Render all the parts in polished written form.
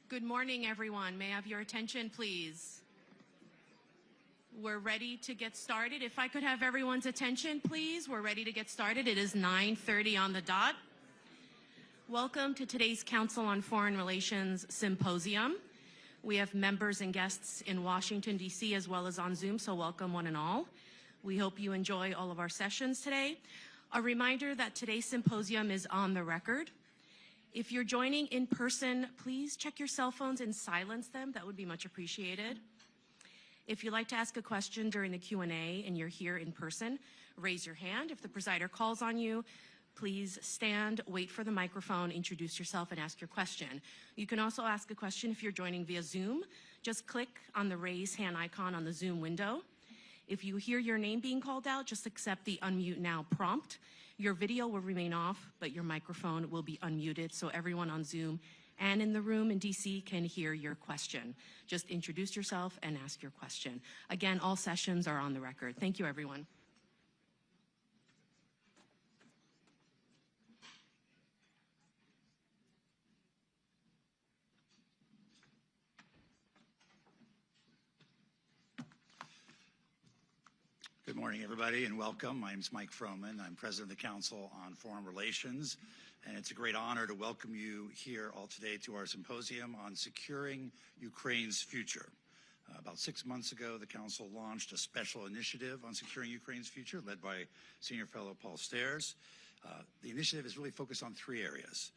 Good morning, everyone. May I have your attention, please? We're ready to get started. If I could have everyone's attention, please. We're ready to get started. It is 9:30 on the dot. Welcome to today's Council on Foreign Relations Symposium. We have members and guests in Washington, D.C. as well as on Zoom, so welcome one and all. We hope you enjoy all of our sessions today. A reminder that today's symposium is on the record. If you're joining in person, please check your cell phones and silence them. That would be much appreciated. If you'd like to ask a question during the Q&A and you're here in person, raise your hand. If the presider calls on you, please stand, wait for the microphone, introduce yourself, and ask your question. You can also ask a question if you're joining via Zoom. Just click on the raise hand icon on the Zoom window. If you hear your name being called out, just accept the unmute now prompt. Your video will remain off, but your microphone will be unmuted so everyone on Zoom and in the room in DC can hear your question. Just introduce yourself and ask your question. Again, all sessions are on the record. Thank you, everyone. Good morning, everybody, and welcome. My name is Mike Froman. I'm president of the Council on Foreign Relations, and it's a great honor to welcome you here all today to our symposium on securing Ukraine's future. About 6 months ago, the Council launched a special initiative on securing Ukraine's future, led by Senior Fellow Paul Stairs. The initiative is really focused on 3 areas: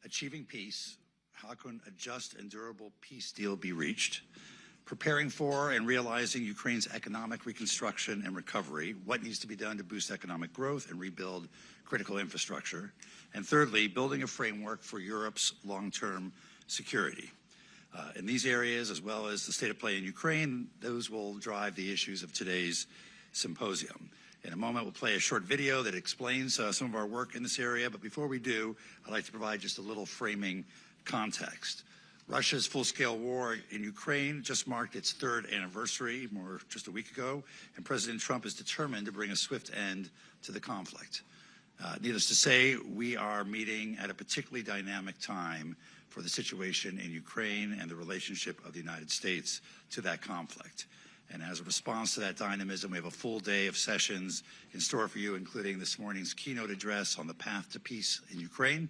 achieving peace, how can a just and durable peace deal be reached; preparing for and realizing Ukraine's economic reconstruction and recovery, what needs to be done to boost economic growth and rebuild critical infrastructure; and thirdly, building a framework for Europe's long-term security. In these areas, as well as the state of play in Ukraine, those will drive the issues of today's symposium. In a moment, we'll play a short video that explains some of our work in this area, but before we do, I'd like to provide just a little framing context. Russia's full-scale war in Ukraine just marked its 3rd anniversary, just a week ago, and President Trump is determined to bring a swift end to the conflict. Needless to say, we are meeting at a particularly dynamic time for the situation in Ukraine and the relationship of the United States to that conflict. And as a response to that dynamism, we have a full day of sessions in store for you, including this morning's keynote address on the path to peace in Ukraine,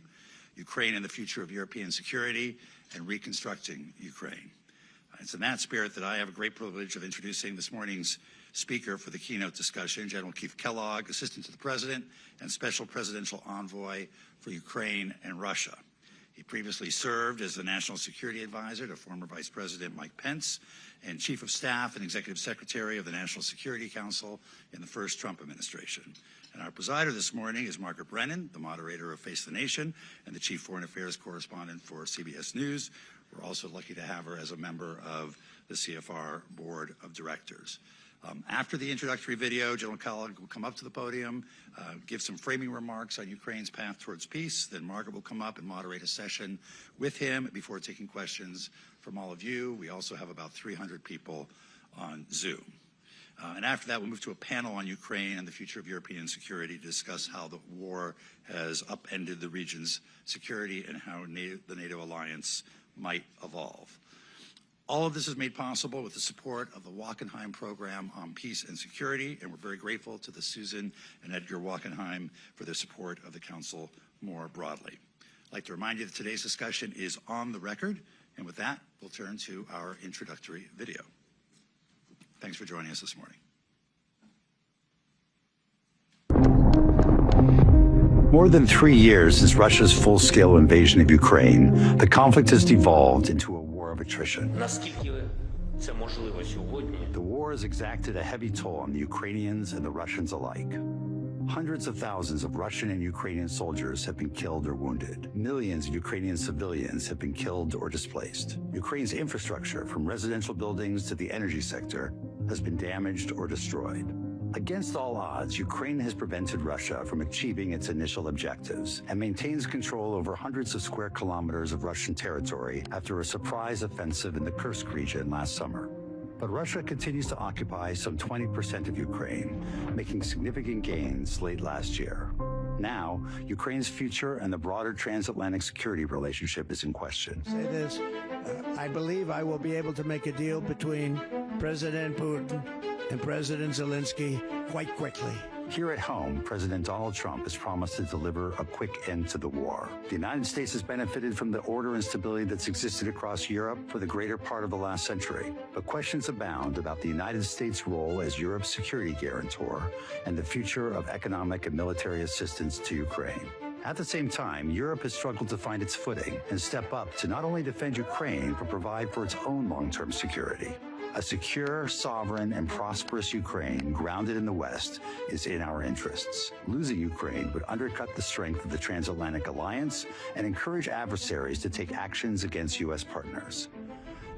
Ukraine and the future of European security, and reconstructing Ukraine. It's in that spirit that I have a great privilege of introducing this morning's speaker for the keynote discussion, General Keith Kellogg, Assistant to the President and Special Presidential Envoy for Ukraine and Russia. He previously served as the National Security Advisor to former Vice President Mike Pence and Chief of Staff and Executive Secretary of the National Security Council in the first Trump administration. And our presider this morning is Margaret Brennan, the moderator of Face the Nation and the Chief Foreign Affairs Correspondent for CBS News. We're also lucky to have her as a member of the CFR Board of Directors. After the introductory video, General Kellogg will come up to the podium, give some framing remarks on Ukraine's path towards peace. Then Margaret will come up and moderate a session with him before taking questions from all of you. We also have about 300 people on Zoom. And after that, we'll move to a panel on Ukraine and the future of European security to discuss how the war has upended the region's security and how the NATO alliance might evolve. All of this is made possible with the support of the Wachenheim Program on Peace and Security, and we're very grateful to the Susan and Edgar Wachenheim for their support of the Council more broadly. I'd like to remind you that today's discussion is on the record, and with that, we'll turn to our introductory video. Thanks for joining us this morning. More than 3 years since Russia's full-scale invasion of Ukraine, the conflict has devolved into a war of attrition. The war has exacted a heavy toll on the Ukrainians and the Russians alike. Hundreds of thousands of Russian and Ukrainian soldiers have been killed or wounded. Millions of Ukrainian civilians have been killed or displaced. Ukraine's infrastructure, from residential buildings to the energy sector, has been damaged or destroyed. Against all odds, Ukraine has prevented Russia from achieving its initial objectives and maintains control over hundreds of square kilometers of Russian territory after a surprise offensive in the Kursk region last summer. But Russia continues to occupy some 20% of Ukraine, making significant gains late last year. Now, Ukraine's future and the broader transatlantic security relationship is in question. Say this, I believe I will be able to make a deal between President Putin and President Zelensky quite quickly. Here at home, President Donald Trump has promised to deliver a quick end to the war. The United States has benefited from the order and stability that's existed across Europe for the greater part of the last century. But questions abound about the United States' role as Europe's security guarantor and the future of economic and military assistance to Ukraine. At the same time, Europe has struggled to find its footing and step up to not only defend Ukraine, but provide for its own long-term security. A secure, sovereign, and prosperous Ukraine grounded in the West is in our interests. Losing Ukraine would undercut the strength of the transatlantic alliance and encourage adversaries to take actions against U.S. partners.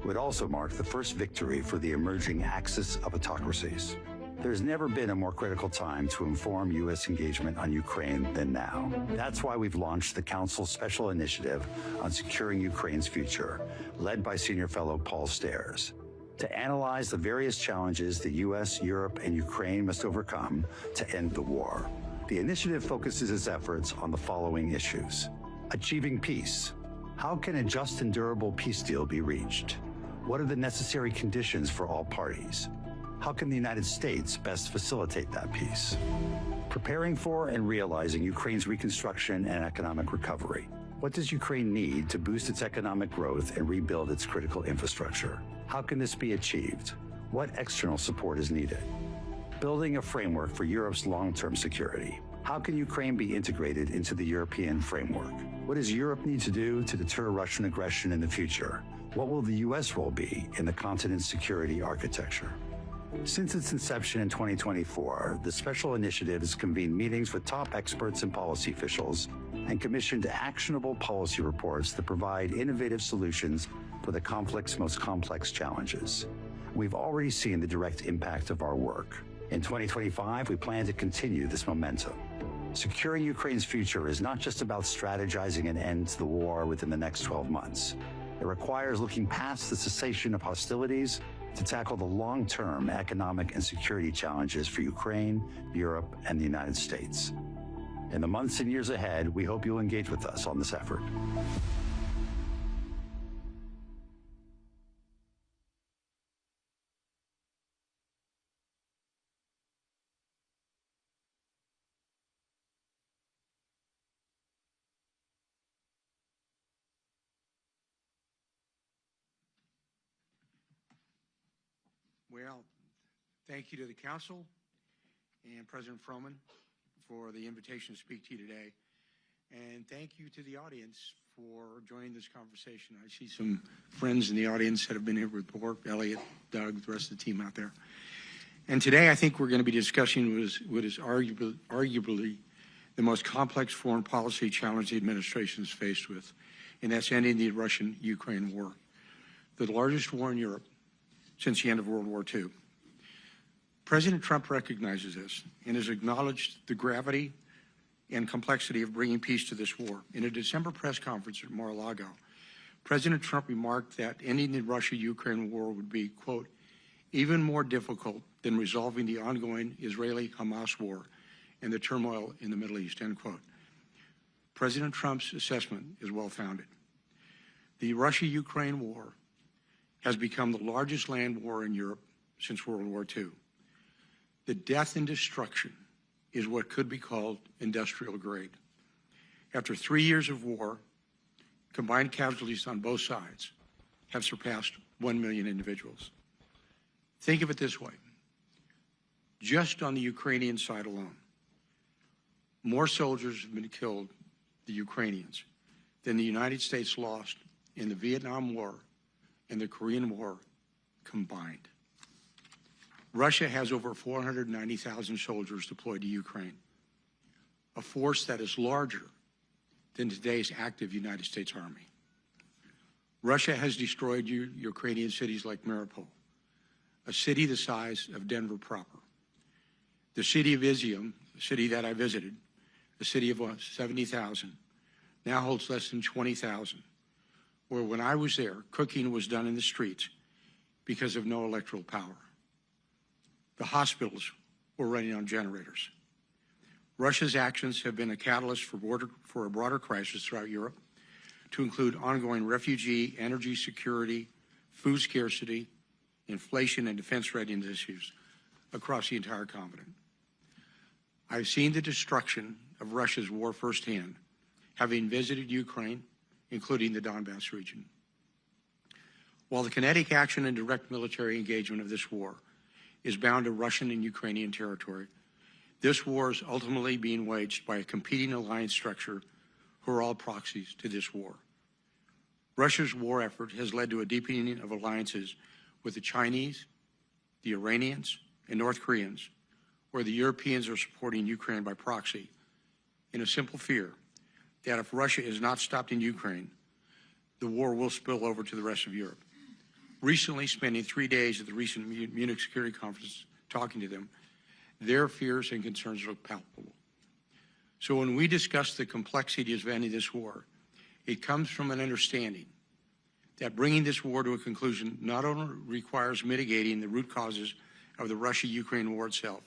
It would also mark the first victory for the emerging axis of autocracies. There's never been a more critical time to inform U.S. engagement on Ukraine than now. That's why we've launched the Council's Special Initiative on Securing Ukraine's Future, led by Senior Fellow Paul Stairs, to analyze the various challenges the U.S., Europe, and Ukraine must overcome to end the war. The initiative focuses its efforts on the following issues. Achieving peace. How can a just and durable peace deal be reached? What are the necessary conditions for all parties? How can the United States best facilitate that peace? Preparing for and realizing Ukraine's reconstruction and economic recovery. What does Ukraine need to boost its economic growth and rebuild its critical infrastructure? How can this be achieved? What external support is needed? Building a framework for Europe's long-term security. How can Ukraine be integrated into the European framework? What does Europe need to do to deter Russian aggression in the future? What will the U.S. role be in the continent's security architecture? Since its inception in 2024, the Special Initiative has convened meetings with top experts and policy officials and commissioned actionable policy reports that provide innovative solutions for the conflict's most complex challenges. We've already seen the direct impact of our work. In 2025, we plan to continue this momentum. Securing Ukraine's future is not just about strategizing an end to the war within the next 12 months. It requires looking past the cessation of hostilities to tackle the long-term economic and security challenges for Ukraine, Europe, and the United States. In the months and years ahead, we hope you'll engage with us on this effort. Well, thank you to the Council and President Froman for the invitation to speak to you today. And thank you to the audience for joining this conversation. I see some friends in the audience that have been here before, Elliot, Doug, the rest of the team out there. And today I think we're going to be discussing what is arguably the most complex foreign policy challenge the administration is faced with, and that's ending the Russian-Ukraine war, the largest war in Europe since the end of World War II. President Trump recognizes this and has acknowledged the gravity and complexity of bringing peace to this war. In a December press conference at Mar-a-Lago, President Trump remarked that ending the Russia-Ukraine war would be, quote, even more difficult than resolving the ongoing Israeli-Hamas war and the turmoil in the Middle East, end quote. President Trump's assessment is well-founded. The Russia-Ukraine war has become the largest land war in Europe since World War II. The death and destruction is what could be called industrial grade. After 3 years of war, combined casualties on both sides have surpassed 1 million individuals. Think of it this way. Just on the Ukrainian side alone, more soldiers have been killed, the Ukrainians, than the United States lost in the Vietnam War and the Korean War combined. Russia has over 490,000 soldiers deployed to Ukraine, a force that is larger than today's active United States Army. Russia has destroyed Ukrainian cities like Mariupol, a city the size of Denver proper. The city of Izium, a city that I visited, a city of 70,000, now holds less than 20,000, where when I was there, cooking was done in the streets because of no electrical power. The hospitals were running on generators. Russia's actions have been a catalyst for a broader crisis throughout Europe, to include ongoing refugee, energy security, food scarcity, inflation, and defense readiness issues across the entire continent. I've seen the destruction of Russia's war firsthand, having visited Ukraine, including the Donbass region. While the kinetic action and direct military engagement of this war is bound to Russian and Ukrainian territory, this war is ultimately being waged by a competing alliance structure who are all proxies to this war. Russia's war effort has led to a deepening of alliances with the Chinese, the Iranians, and North Koreans, where the Europeans are supporting Ukraine by proxy, in a simple fear that if Russia is not stopped in Ukraine, the war will spill over to the rest of Europe. Recently, spending 3 days at the recent Munich Security Conference talking to them, their fears and concerns look palpable. So when we discuss the complexities of ending this war, it comes from an understanding that bringing this war to a conclusion not only requires mitigating the root causes of the Russia-Ukraine war itself,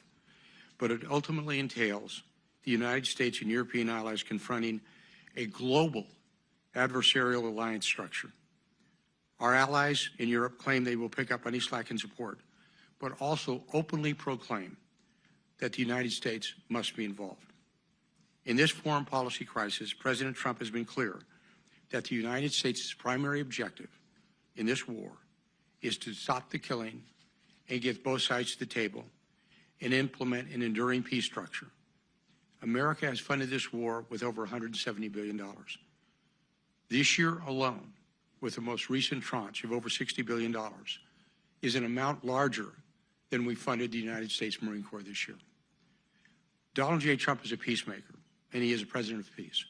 but it ultimately entails the United States and European allies confronting a global adversarial alliance structure. Our allies in Europe claim they will pick up any slack in support, but also openly proclaim that the United States must be involved. In this foreign policy crisis, President Trump has been clear that the United States' primary objective in this war is to stop the killing and get both sides to the table and implement an enduring peace structure. America has funded this war with over $170 billion. This year alone, with the most recent tranche of over $60 billion, is an amount larger than we funded the United States Marine Corps this year. Donald J. Trump is a peacemaker, and he is a president of peace.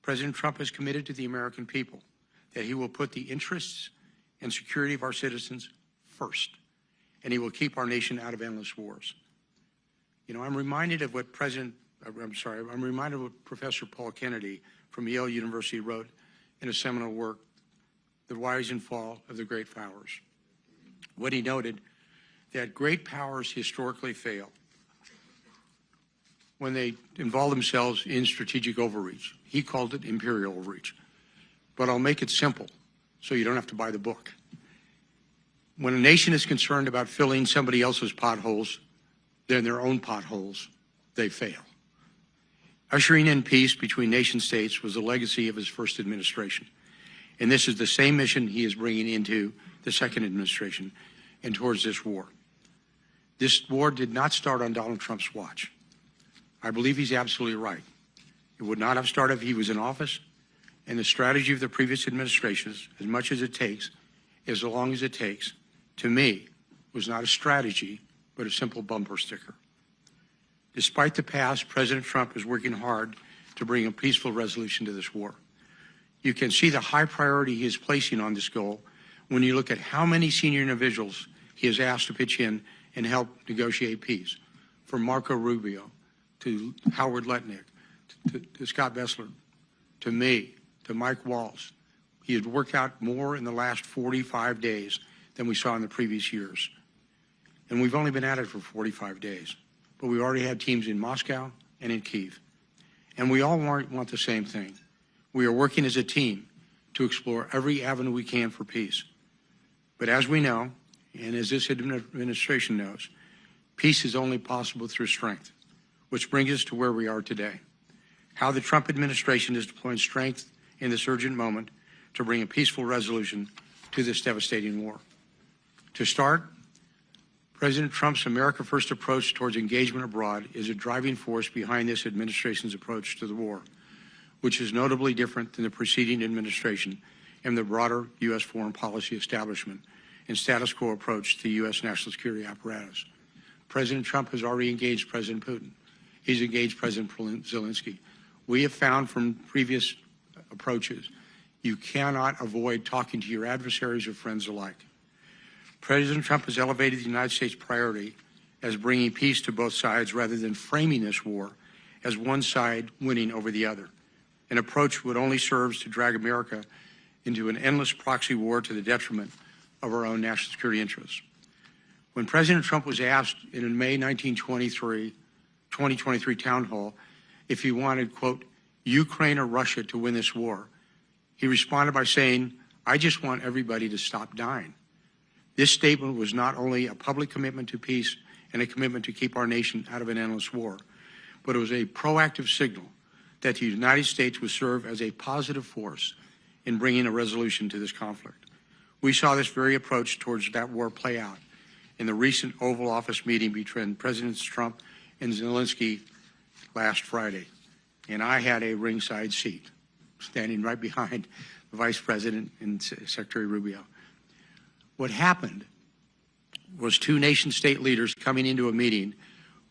President Trump has committed to the American people that he will put the interests and security of our citizens first, and he will keep our nation out of endless wars. You know, I'm reminded of what Professor Paul Kennedy from Yale University wrote in a seminal work, The Rise and Fall of the Great Powers. What he noted, that great powers historically fail when they involve themselves in strategic overreach. He called it imperial overreach. But I'll make it simple so you don't have to buy the book. When a nation is concerned about filling somebody else's potholes, then their own potholes, they fail. Ushering in peace between nation states was the legacy of his first administration. And this is the same mission he is bringing into the second administration and towards this war. This war did not start on Donald Trump's watch. I believe he's absolutely right. It would not have started if he was in office, and the strategy of the previous administrations, as much as it takes, as long as it takes, to me, was not a strategy, but a simple bumper sticker. Despite the past, President Trump is working hard to bring a peaceful resolution to this war. You can see the high priority he is placing on this goal when you look at how many senior individuals he has asked to pitch in and help negotiate peace, from Marco Rubio to Howard Lutnick to Scott Bessler to me to Mike Waltz. He has worked out more in the last 45 days than we saw in the previous years. And we've only been at it for 45 days. But we already have teams in Moscow and in Kyiv. And we all want the same thing. We are working as a team to explore every avenue we can for peace. But as we know, and as this administration knows, peace is only possible through strength, which brings us to where we are today. How the Trump administration is deploying strength in this urgent moment to bring a peaceful resolution to this devastating war. To start, President Trump's America First approach towards engagement abroad is a driving force behind this administration's approach to the war, which is notably different than the preceding administration and the broader U.S. foreign policy establishment and status quo approach to the U.S. national security apparatus. President Trump has already engaged President Putin. He's engaged President Zelensky. We have found from previous approaches, you cannot avoid talking to your adversaries or friends alike. President Trump has elevated the United States priority as bringing peace to both sides rather than framing this war as one side winning over the other, an approach would only serve to drag America into an endless proxy war to the detriment of our own national security interests. When President Trump was asked in May 1923 2023 town hall if he wanted, quote, Ukraine or Russia to win this war. He responded by saying, I just want everybody to stop dying. This statement was not only a public commitment to peace and a commitment to keep our nation out of an endless war, but it was a proactive signal that the United States would serve as a positive force in bringing a resolution to this conflict. We saw this very approach towards that war play out in the recent Oval Office meeting between Presidents Trump and Zelensky last Friday. And I had a ringside seat, standing right behind the Vice President and Secretary Rubio. What happened was two nation-state leaders coming into a meeting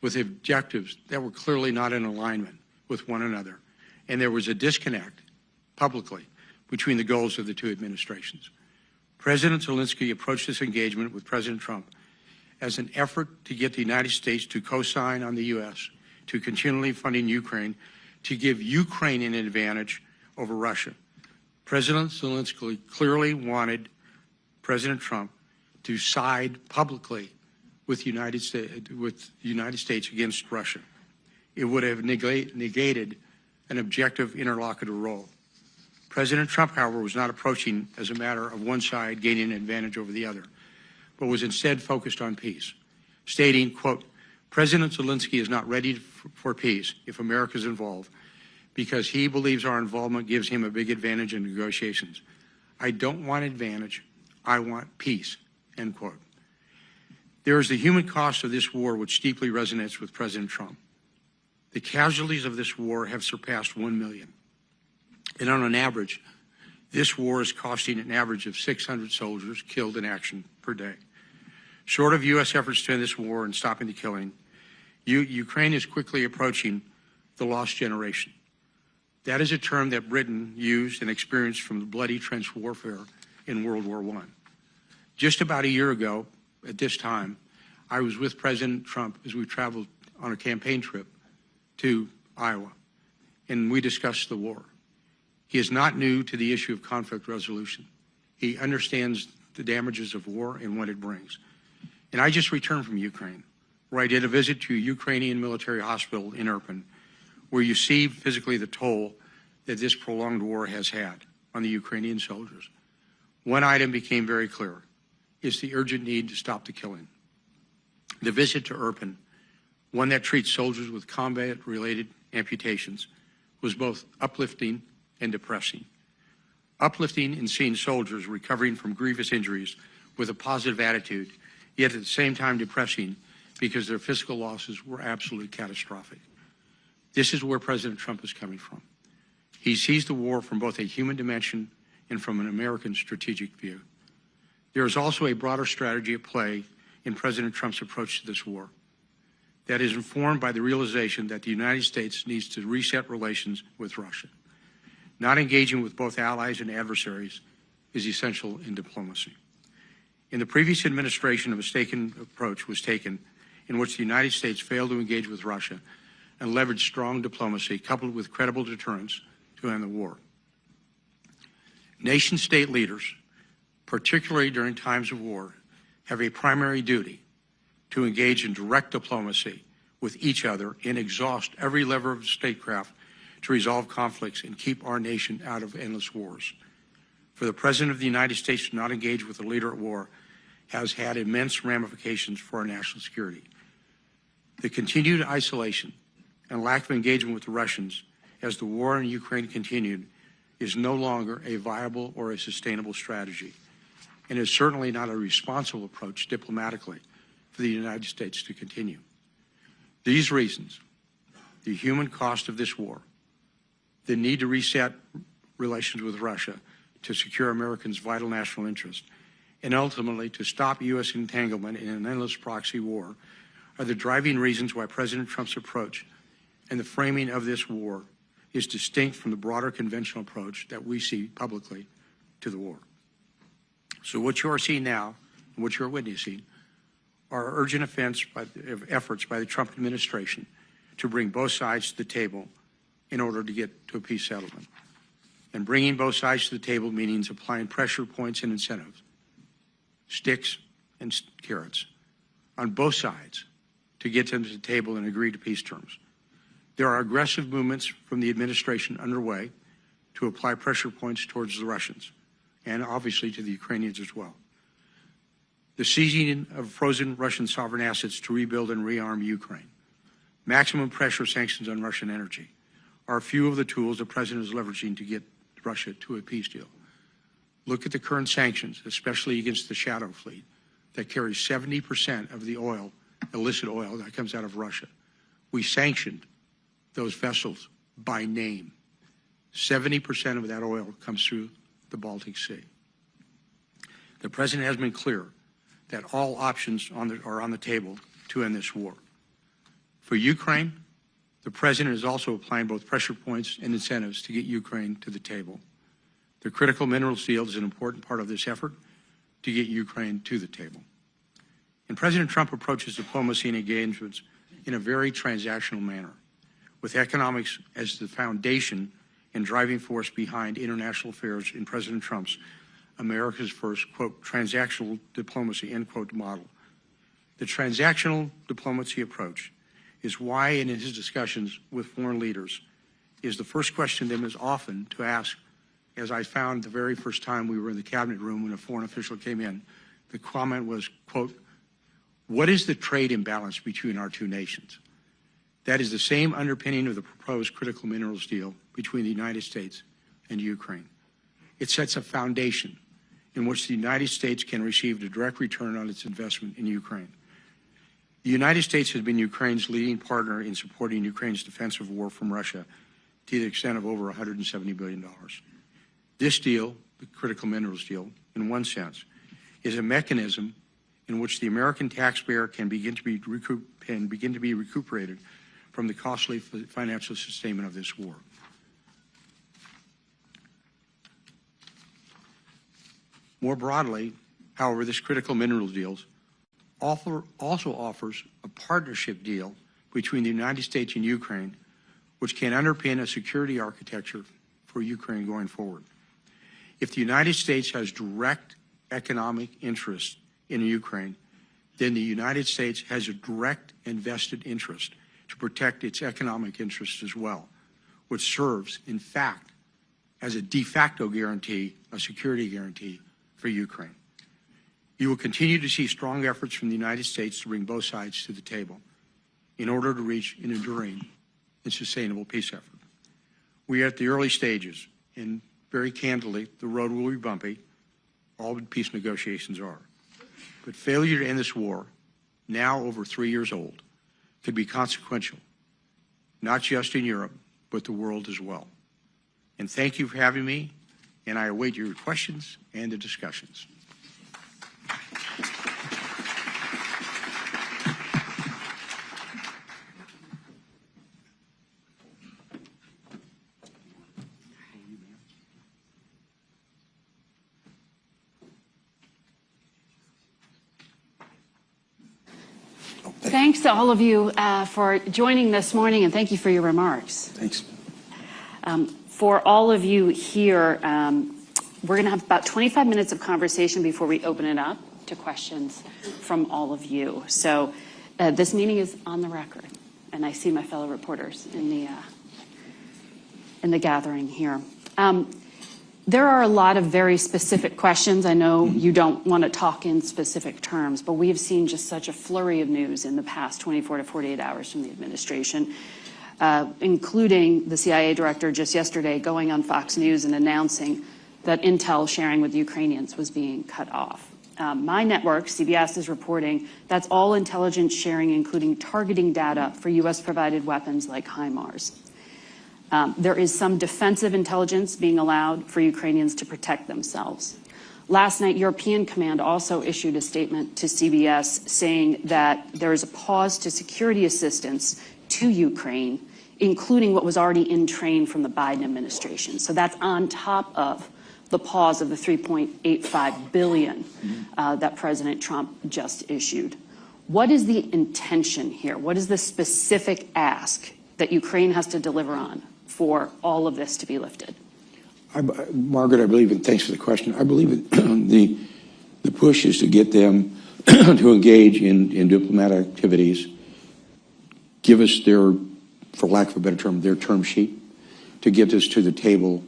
with objectives that were clearly not in alignment with one another. And there was a disconnect publicly between the goals of the two administrations. President Zelensky approached this engagement with President Trump as an effort to get the United States to co-sign on the U.S. to continually funding Ukraine, to give Ukraine an advantage over Russia. President Zelensky clearly wanted President Trump to side publicly with the United States against Russia. It would have negated an objective interlocutor role. President Trump, however, was not approaching as a matter of one side gaining an advantage over the other, but was instead focused on peace, stating, quote, President Zelensky is not ready for peace if America is involved because he believes our involvement gives him a big advantage in negotiations. I don't want advantage, I want peace, end quote. There is the human cost of this war which deeply resonates with President Trump. The casualties of this war have surpassed 1 million. And on an average, this war is costing an average of 600 soldiers killed in action per day. Short of U.S. efforts to end this war and stopping the killing, Ukraine is quickly approaching the lost generation. That is a term that Britain used and experienced from the bloody trench warfare in World War I. Just about a year ago, at this time, I was with President Trump as we traveled on a campaign trip to Iowa, and we discussed the war. He is not new to the issue of conflict resolution. He understands the damages of war and what it brings. And I just returned from Ukraine, where I did a visit to a Ukrainian military hospital in Irpin, where you see physically the toll that this prolonged war has had on the Ukrainian soldiers. One item became very clear. Is the urgent need to stop the killing. The visit to Irpin, one that treats soldiers with combat-related amputations, was both uplifting and depressing. Uplifting in seeing soldiers recovering from grievous injuries with a positive attitude, yet at the same time depressing because their physical losses were absolutely catastrophic. This is where President Trump is coming from. He sees the war from both a human dimension and from an American strategic view. There is also a broader strategy at play in President Trump's approach to this war that is informed by the realization that the United States needs to reset relations with Russia. Not engaging with both allies and adversaries is essential in diplomacy. In the previous administration, a mistaken approach was taken in which the United States failed to engage with Russia and leveraged strong diplomacy coupled with credible deterrence to end the war. Nation-state leaders, particularly during times of war, have a primary duty to engage in direct diplomacy with each other and exhaust every lever of statecraft to resolve conflicts and keep our nation out of endless wars. For the President of the United States to not engage with a leader at war has had immense ramifications for our national security. The continued isolation and lack of engagement with the Russians as the war in Ukraine continued is no longer a viable or a sustainable strategy, and is certainly not a responsible approach diplomatically for the United States to continue. These reasons, the human cost of this war, the need to reset relations with Russia to secure Americans' vital national interest, and ultimately to stop U.S. entanglement in an endless proxy war are the driving reasons why President Trump's approach and the framing of this war is distinct from the broader conventional approach that we see publicly to the war. So what you are seeing now, and what you're witnessing, are urgent efforts by the Trump administration to bring both sides to the table in order to get to a peace settlement. And bringing both sides to the table means applying pressure points and incentives, sticks and carrots, on both sides to get them to the table and agree to peace terms. There are aggressive movements from the administration underway to apply pressure points towards the Russians, and obviously to the Ukrainians as well. The seizing of frozen Russian sovereign assets to rebuild and rearm Ukraine, maximum pressure sanctions on Russian energy are a few of the tools the president is leveraging to get Russia to a peace deal. Look at the current sanctions, especially against the shadow fleet that carries 70% of the oil, illicit oil that comes out of Russia. We sanctioned those vessels by name. 70% of that oil comes through the Baltic Sea. The president has been clear that all options are on the table to end this war. For Ukraine, the president is also applying both pressure points and incentives to get Ukraine to the table. The critical minerals deal is an important part of this effort to get Ukraine to the table. And President Trump approaches diplomacy and engagements in a very transactional manner, with economics as the foundation and driving force behind international affairs in President Trump's America's first, quote, transactional diplomacy, end quote, model. The transactional diplomacy approach is why, in his discussions with foreign leaders, is the first question to them is often to ask, as I found the very first time we were in the cabinet room when a foreign official came in, the comment was, quote, what is the trade imbalance between our two nations? That is the same underpinning of the proposed critical minerals deal between the United States and Ukraine. It sets a foundation in which the United States can receive a direct return on its investment in Ukraine. The United States has been Ukraine's leading partner in supporting Ukraine's defensive war from Russia to the extent of over $170 billion. This deal, the critical minerals deal, in one sense, is a mechanism in which the American taxpayer can begin to be recuperated from the costly financial sustainment of this war. More broadly, however, this critical minerals deal also offers a partnership deal between the United States and Ukraine, which can underpin a security architecture for Ukraine going forward. If the United States has direct economic interest in Ukraine, then the United States has a direct and vested interest to protect its economic interests as well, which serves, in fact, as a de facto guarantee, a security guarantee for Ukraine. You will continue to see strong efforts from the United States to bring both sides to the table in order to reach an enduring and sustainable peace effort. We are at the early stages, and very candidly, the road will be bumpy. All peace negotiations are. But failure to end this war, now over 3 years old, could be consequential, not just in Europe, but the world as well. And thank you for having me, and I await your questions and the discussions. Thanks to all of you for joining this morning, and thank you for your remarks. Thanks. For all of you here, we're going to have about 25 minutes of conversation before we open it up to questions from all of you. So this meeting is on the record, and I see my fellow reporters in the gathering here. There are a lot of very specific questions. I know you don't want to talk in specific terms, but we have seen just such a flurry of news in the past 24 to 48 hours from the administration, including the CIA director just yesterday going on Fox News and announcing that intel sharing with the Ukrainians was being cut off. My network, CBS, is reporting that's all intelligence sharing, including targeting data for U.S.-provided weapons like HIMARS. There is some defensive intelligence being allowed for Ukrainians to protect themselves. Last night, European Command also issued a statement to CBS saying that there is a pause to security assistance to Ukraine, including what was already in train from the Biden administration. So that's on top of the pause of the $3.85 billion that President Trump just issued. What is the intention here? What is the specific ask that Ukraine has to deliver on for all of this to be lifted? Margaret, I believe, and thanks for the question, I believe that the push is to get them to engage in diplomatic activities give us their, for lack of a better term, their term sheet, to get this to the table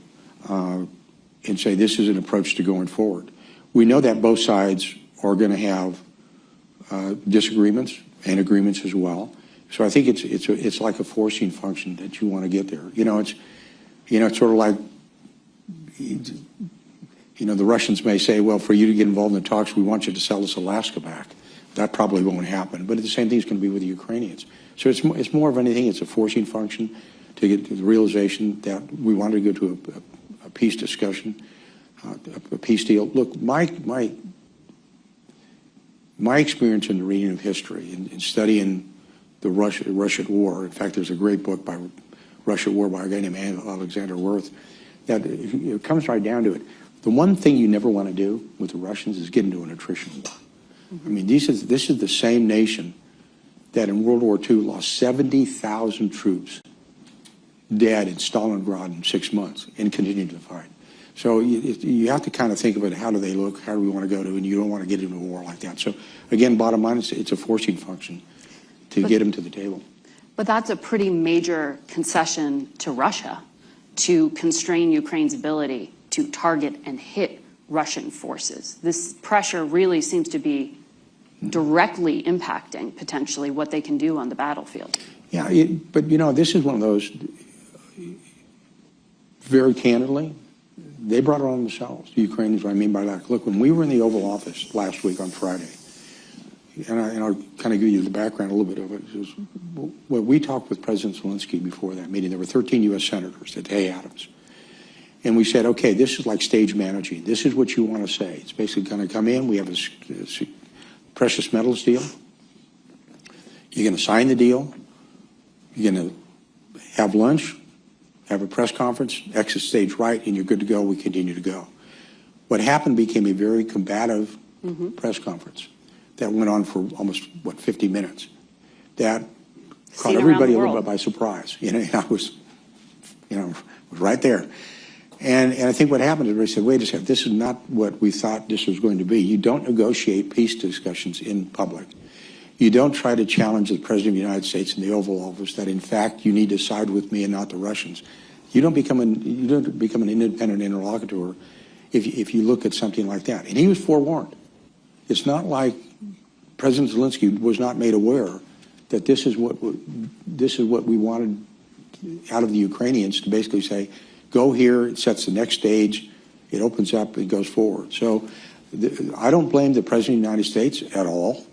and say this is an approach to going forward. We know that both sides are going to have disagreements and agreements as well. So I think it's like a forcing function that you want to get there. It's sort of like, the Russians may say, well, for you to get involved in the talks, we want you to sell us Alaska back. That probably won't happen. But the same thing is going to be with the Ukrainians. So it's more of anything. It's a forcing function to get to the realization that we want to go to a peace discussion, a peace deal. Look, my experience in the reading of history and studying the Russian war. In fact, there's a great book by Russia War by a guy named Alexander Wirth that it comes right down to it. The one thing you never want to do with the Russians is get into an attrition war. I mean, this is the same nation that in World War II lost 70,000 troops dead in Stalingrad in 6 months and continued to fight. So you have to kind of think of it, how do they look, how do we want to go to, and you don't want to get into a war like that. So again, bottom line, it's a forcing function to get them to the table. But that's a pretty major concession to Russia to constrain Ukraine's ability to target and hit Russian forces. This pressure really seems to be directly impacting potentially what they can do on the battlefield. Yeah, but this is one of those, very candidly, they brought it on themselves, the Ukrainians. What I mean by that, look, when we were in the Oval Office last week on Friday, and I'll kind of give you the background a little bit of it. When we talked with President Zelensky before that meeting, there were 13 U.S. senators at Hay Adams. And we said, okay, this is like stage managing. This is what you want to say. It's basically going to come in. We have a precious metals deal. You're going to sign the deal. You're going to have lunch, have a press conference, exit stage right, and you're good to go. We continue to go. What happened became a very combative press conference that went on for almost, 50 minutes. That caught everybody a little bit by surprise. I was right there. And I think what happened is they said, wait a second, this is not what we thought this was going to be. You don't negotiate peace discussions in public. You don't try to challenge the President of the United States in the Oval Office that, in fact, you need to side with me and not the Russians. You don't become an independent interlocutor if you look at something like that. And he was forewarned. It's not like President Zelensky was not made aware that this is what we wanted out of the Ukrainians, to basically say, go here, it sets the next stage, it opens up, it goes forward. So I don't blame the President of the United States at all.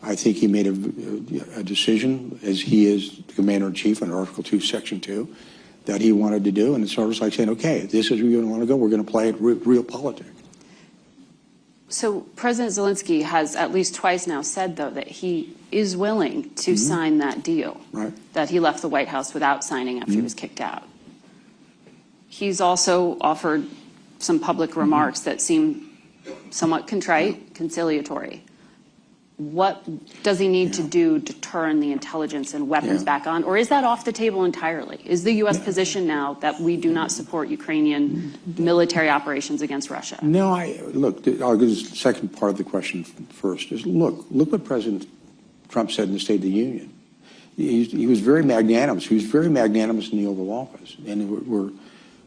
I think he made a decision, as he is the Commander-in-Chief under Article 2, Section 2, that he wanted to do. And it's sort of like saying, okay, this is where you want to go, we're going to play it real politics. So President Zelensky has at least twice now said, though, that he is willing to sign that deal, that he left the White House without signing after he was kicked out. He's also offered some public remarks that seem somewhat contrite, conciliatory. What does he need to do to turn the intelligence and weapons back on? Or is that off the table entirely? Is the U.S. position now that we do not support Ukrainian military operations against Russia? No, look, I'll give the second part of the question first. Is look what President Trump said in the State of the Union. He was very magnanimous. He was very magnanimous in the Oval Office. And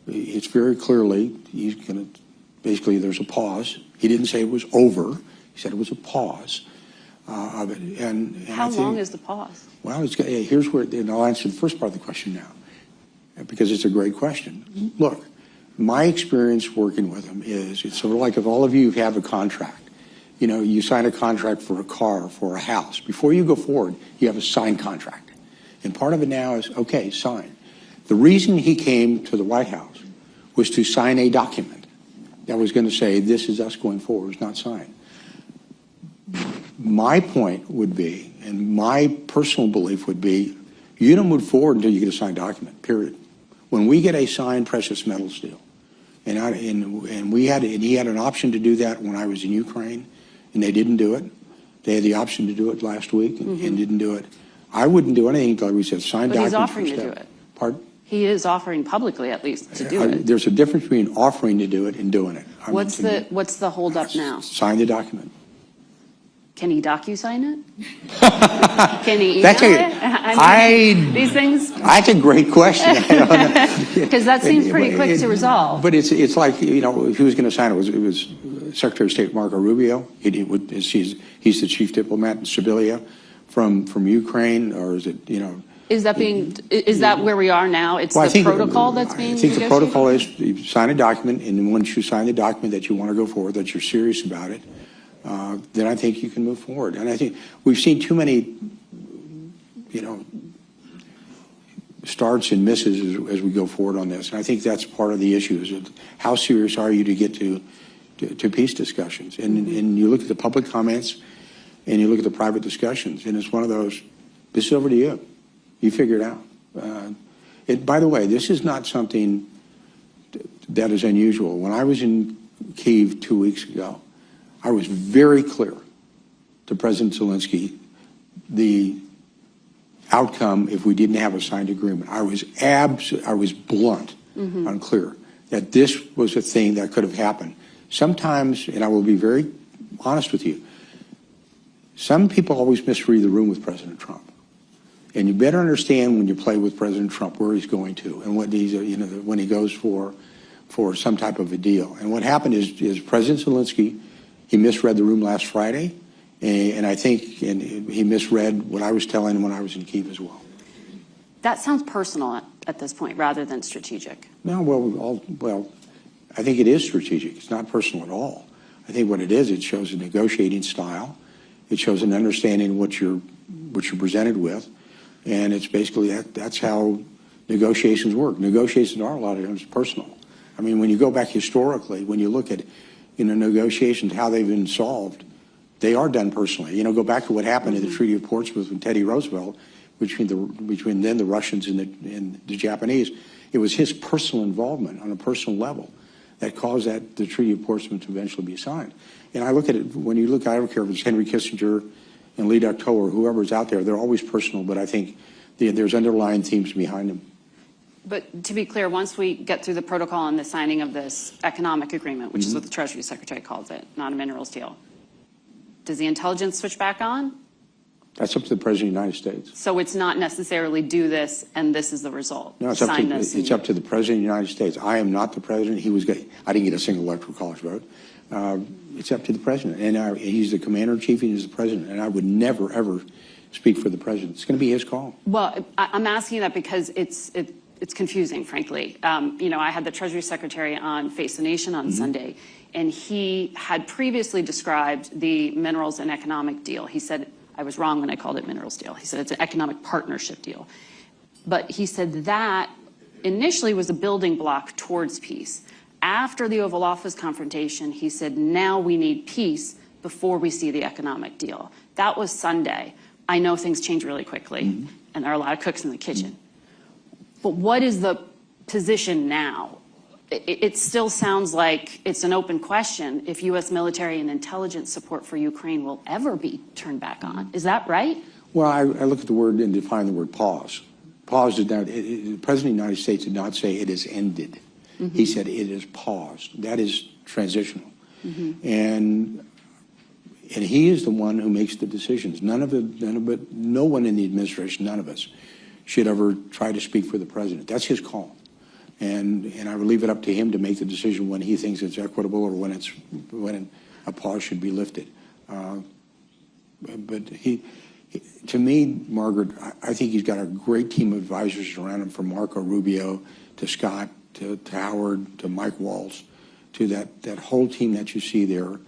it's very clearly, he's going to, basically there's a pause. He didn't say it was over. He said it was a pause. Of it. And how long is the pause? Well, here's where, and I'll answer the first part of the question now, because it's a great question. Look, my experience working with him is, it's sort of like if all of you have a contract. You sign a contract for a car, for a house. Before you go forward, you have a signed contract. And part of it now is, okay, sign. The reason he came to the White House was to sign a document that was going to say, this is us going forward. It's not signed. My point would be, and my personal belief would be, you don't move forward until you get a signed document, period. When we get a signed precious metals deal, and he had an option to do that when I was in Ukraine, and they didn't do it. They had the option to do it last week and didn't do it. I wouldn't do anything until we said signed document. But he's offering to do it. Pardon? He is offering publicly, at least, to do it. There's a difference between offering to do it and doing it. What's the holdup now? Sign the document. Can he docu-sign it? Can he email these things? That's a great question. Because that seems pretty quick to resolve. But it's like, you know, who was going to sign it? It was Secretary of State Marco Rubio. He's the chief diplomat in Sibilia from Ukraine, or is it, you know? Is that where we are now? It's the protocol that's being negotiated? I think the protocol is you sign a document, and then once you sign the document that you want to go forward, that you're serious about it, then I think you can move forward. And I think we've seen too many, you know, starts and misses as we go forward on this. And I think that's part of the issue, is how serious are you to get to peace discussions? And you look at the public comments and you look at the private discussions, and it's one of those, this is over to you. You figure it out. By the way, this is not something that is unusual. When I was in Kyiv 2 weeks ago, I was very clear to President Zelensky the outcome if we didn't have a signed agreement. I was blunt, unclear, that this was a thing that could have happened. Sometimes, and I will be very honest with you, some people always misread the room with President Trump. And you better understand when you play with President Trump where he's going to, and what he's, you know, when he goes for some type of a deal. And what happened is President Zelensky, he misread the room last Friday, and I think he misread what I was telling him when I was in Kyiv as well. That sounds personal at this point, rather than strategic. No, well, I think it is strategic. It's not personal at all. I think what it is, it shows a negotiating style. It shows an understanding of what you're presented with. And it's basically that's how negotiations work. Negotiations are a lot of times personal. I mean, when you go back historically, when you look at, you know, negotiations, how they've been solved, they are done personally. You know, go back to what happened in the Treaty of Portsmouth with Teddy Roosevelt, between then the Russians and the Japanese. It was his personal involvement on a personal level that caused the Treaty of Portsmouth to eventually be signed. And I look at it, when you look, I don't care if it's Henry Kissinger and Lee Ductot or whoever's out there, they're always personal, but I think there's underlying themes behind them. But to be clear, once we get through the protocol and the signing of this economic agreement, which is what the Treasury Secretary calls it, not a minerals deal, does the intelligence switch back on? That's up to the President of the United States. So it's not necessarily do this and this is the result. No, it's up to the President of the United States. I am not the President. I didn't get a single electoral college vote. It's up to the President, and he's the Commander-in-Chief, and he's the President, and I would never, ever speak for the President. It's going to be his call. Well, I'm asking that because it's confusing, frankly. You know, I had the Treasury Secretary on Face the Nation on Sunday, and he had previously described the minerals and economic deal. He said, I was wrong when I called it minerals deal. He said it's an economic partnership deal. But he said that initially was a building block towards peace. After the Oval Office confrontation, he said, now we need peace before we see the economic deal. That was Sunday. I know things change really quickly, and there are a lot of cooks in the kitchen. But what is the position now? It still sounds like it's an open question if U.S. military and intelligence support for Ukraine will ever be turned back on. Is that right? Well, I look at the word and define the word pause. Pause did not, the President of the United States did not say it is ended. He said it is paused. That is transitional. And he is the one who makes the decisions. No one in the administration, none of us, should ever try to speak for the President. That's his call. And I would leave it up to him to make the decision when he thinks it's equitable or when a pause should be lifted. But to me, Margaret, I think he's got a great team of advisors around him, from Marco Rubio to Scott to Howard to Mike Waltz, to that whole team that you see there.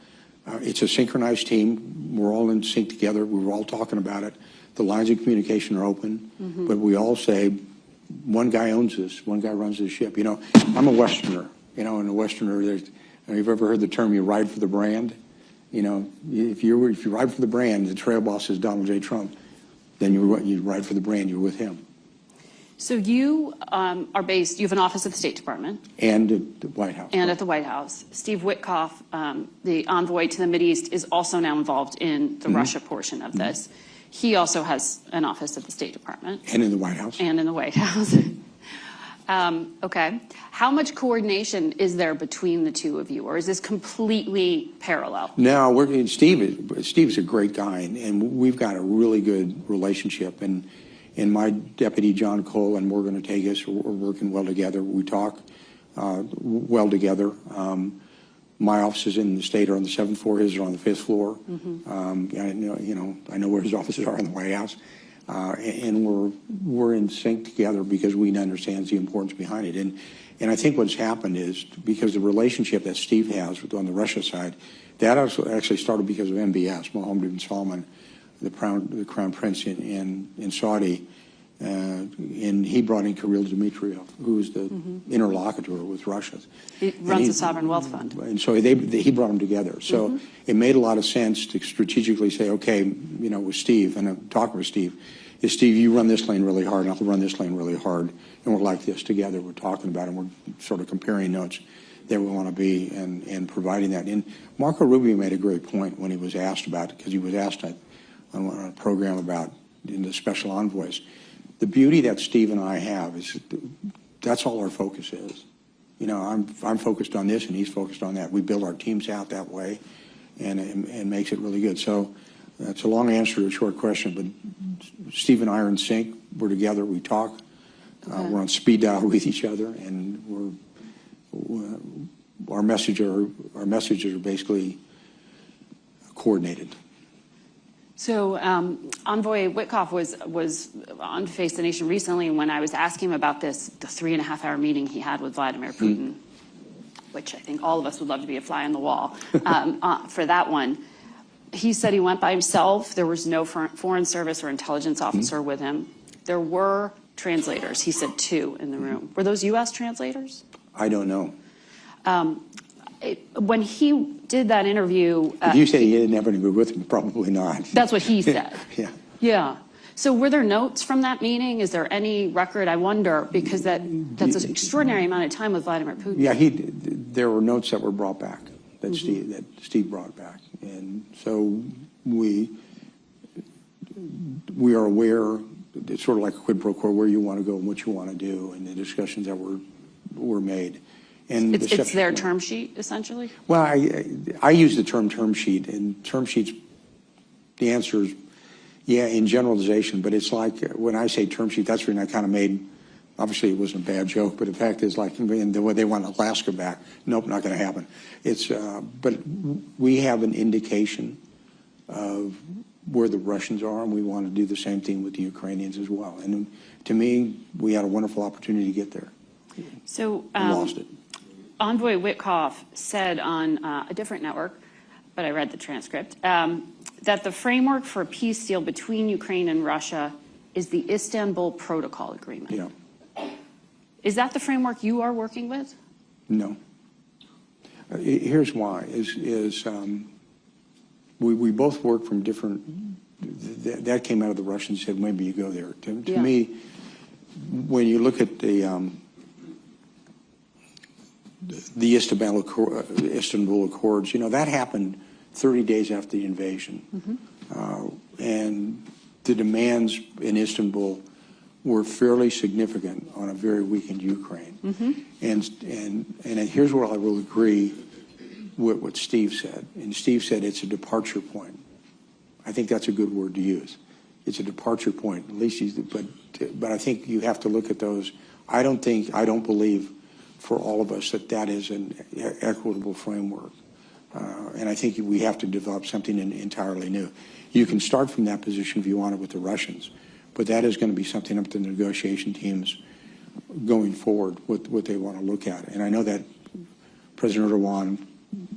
It's a synchronized team. We're all in sync together. We're all talking about it. The lines of communication are open, but we all say, one guy owns this, one guy runs this ship. You know, I'm a Westerner, you know, and a Westerner, you've ever heard the term, you ride for the brand? You know, if you ride for the brand, the trail boss is Donald J. Trump, then you ride for the brand, you're with him. So you are based, you have an office at the State Department. And at the White House. And at the White House. Steve Witkoff, the envoy to the Mideast, is also now involved in the Russia portion of this. He also has an office at the State Department. And in the White House. And in the White House. Okay. How much coordination is there between the two of you, or is this completely parallel? No, Steve's a great guy, and we've got a really good relationship. And my deputy, John Cole, and Morgan Ortegas are working well together. We talk well together. My offices in the state are on the 7th floor. His are on the 5th floor. I know where his offices are in the White House. And we're in sync together because we understand the importance behind it. And I think what's happened is because the relationship that Steve has on the Russia side, that actually started because of MBS, Mohammed bin Salman, the Crown Prince in Saudi. And he brought in Kirill Dmitriev, who is the interlocutor with Russia. He runs the Sovereign Wealth Fund. And so he brought them together. So it made a lot of sense to strategically say, okay, with Steve, and I'm talking with Steve, is Steve, you run this lane really hard, and I'll run this lane really hard, and we're like this together. We're talking about it, and we're sort of comparing notes that we want to be and providing that. And Marco Rubio made a great point when he was asked about it, because he was asked on a program about in the special envoys. The beauty that Steve and I have is that's all our focus is. I'm focused on this and he's focused on that. We build our teams out that way, and it makes it really good. So that's a long answer to a short question, but Steve and I are in sync. We're together. We talk. We're on speed dial with each other, and our messages are basically coordinated. So Envoy Witkoff was on Face the Nation recently when I was asking him about the 3.5-hour meeting he had with Vladimir Putin, which I think all of us would love to be a fly on the wall for that one. He said he went by himself. There was no foreign service or intelligence officer with him. There were translators. He said 2 in the room. Were those U.S. translators? I don't know. When he did that interview... If you say he didn't have any with him, probably not. That's what he said. Yeah. Yeah. So were there notes from that meeting? Is there any record? I wonder, because that's an extraordinary amount of time with Vladimir Putin. Yeah, there were notes that were brought back, that Steve brought back. And so we are aware, it's sort of like a quid pro quo, where you want to go and what you want to do, and the discussions that were made. And it's their term sheet, essentially? Well, I use the term sheet, and term sheets, the answer is, yeah, in generalization, but it's like when I say term sheet, that's when I kind of made, obviously it wasn't a bad joke, but the fact is, like, they want Alaska back. Nope, not going to happen. But we have an indication of where the Russians are, and we want to do the same thing with the Ukrainians as well. And to me, we had a wonderful opportunity to get there. So lost it. Envoy Witkoff said on a different network, but I read the transcript, that the framework for a peace deal between Ukraine and Russia is the Istanbul Protocol Agreement. Yeah. Is that the framework you are working with? No. Here's why. We both work from different, that came out of the Russians, said maybe you go there. To me, when you look at the Istanbul Accords, that happened 30 days after the invasion. And the demands in Istanbul were fairly significant on a very weakened Ukraine. And here's where I will agree with what Steve said. And Steve said it's a departure point. I think that's a good word to use. It's a departure point. At least but I think you have to look at those. I don't believe for all of us that is an equitable framework. And I think we have to develop something entirely new. You can start from that position if you want it with the Russians, but that is going to be something up to the negotiation teams going forward, what they want to look at. And I know that President Erdogan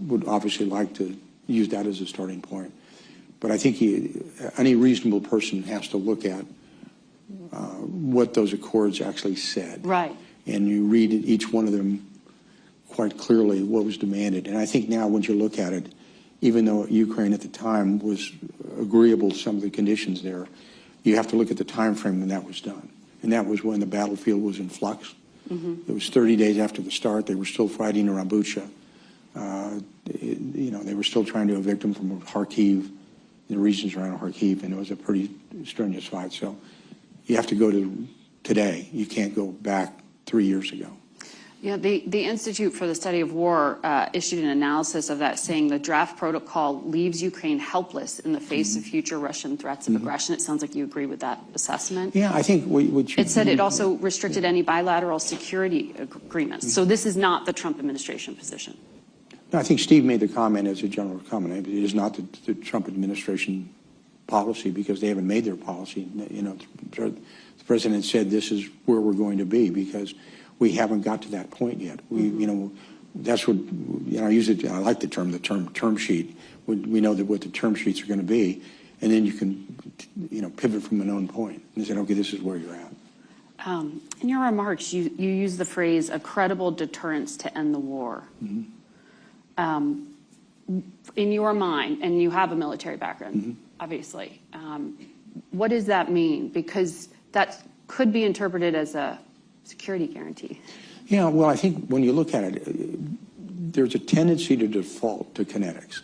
would obviously like to use that as a starting point. But I think any reasonable person has to look at what those accords actually said. Right. And you read each one of them quite clearly what was demanded. And I think now when you look at it, even though Ukraine at the time was agreeable to some of the conditions there, you have to look at the time frame when that was done. And that was when the battlefield was in flux. It was 30 days after the start. They were still fighting around Bucha. They were still trying to evict them from Kharkiv, the regions around Kharkiv, and it was a pretty strenuous fight. So you have to go to today. You can't go back 3 years ago. Yeah, the Institute for the Study of War issued an analysis of that, saying the draft protocol leaves Ukraine helpless in the face of future Russian threats of aggression. It sounds like you agree with that assessment. Yeah, I think it said it also restricted any bilateral security agreements. So this is not the Trump administration position. No, I think Steve made the comment as a general comment. It is not the Trump administration policy because they haven't made their policy. You know, the president said this is where we're going to be because we haven't got to that point yet. We, you know, that's what, you know, I like the term sheet. We know that what the term sheets are going to be, and then you can, you know, pivot from a known point and say, okay, this is where you're at. In your remarks, you use the phrase "a credible deterrence to end the war." In your mind, and you have a military background, obviously, what does that mean? Because that could be interpreted as a security guarantee. Yeah, well, I think when you look at it, there's a tendency to default to kinetics.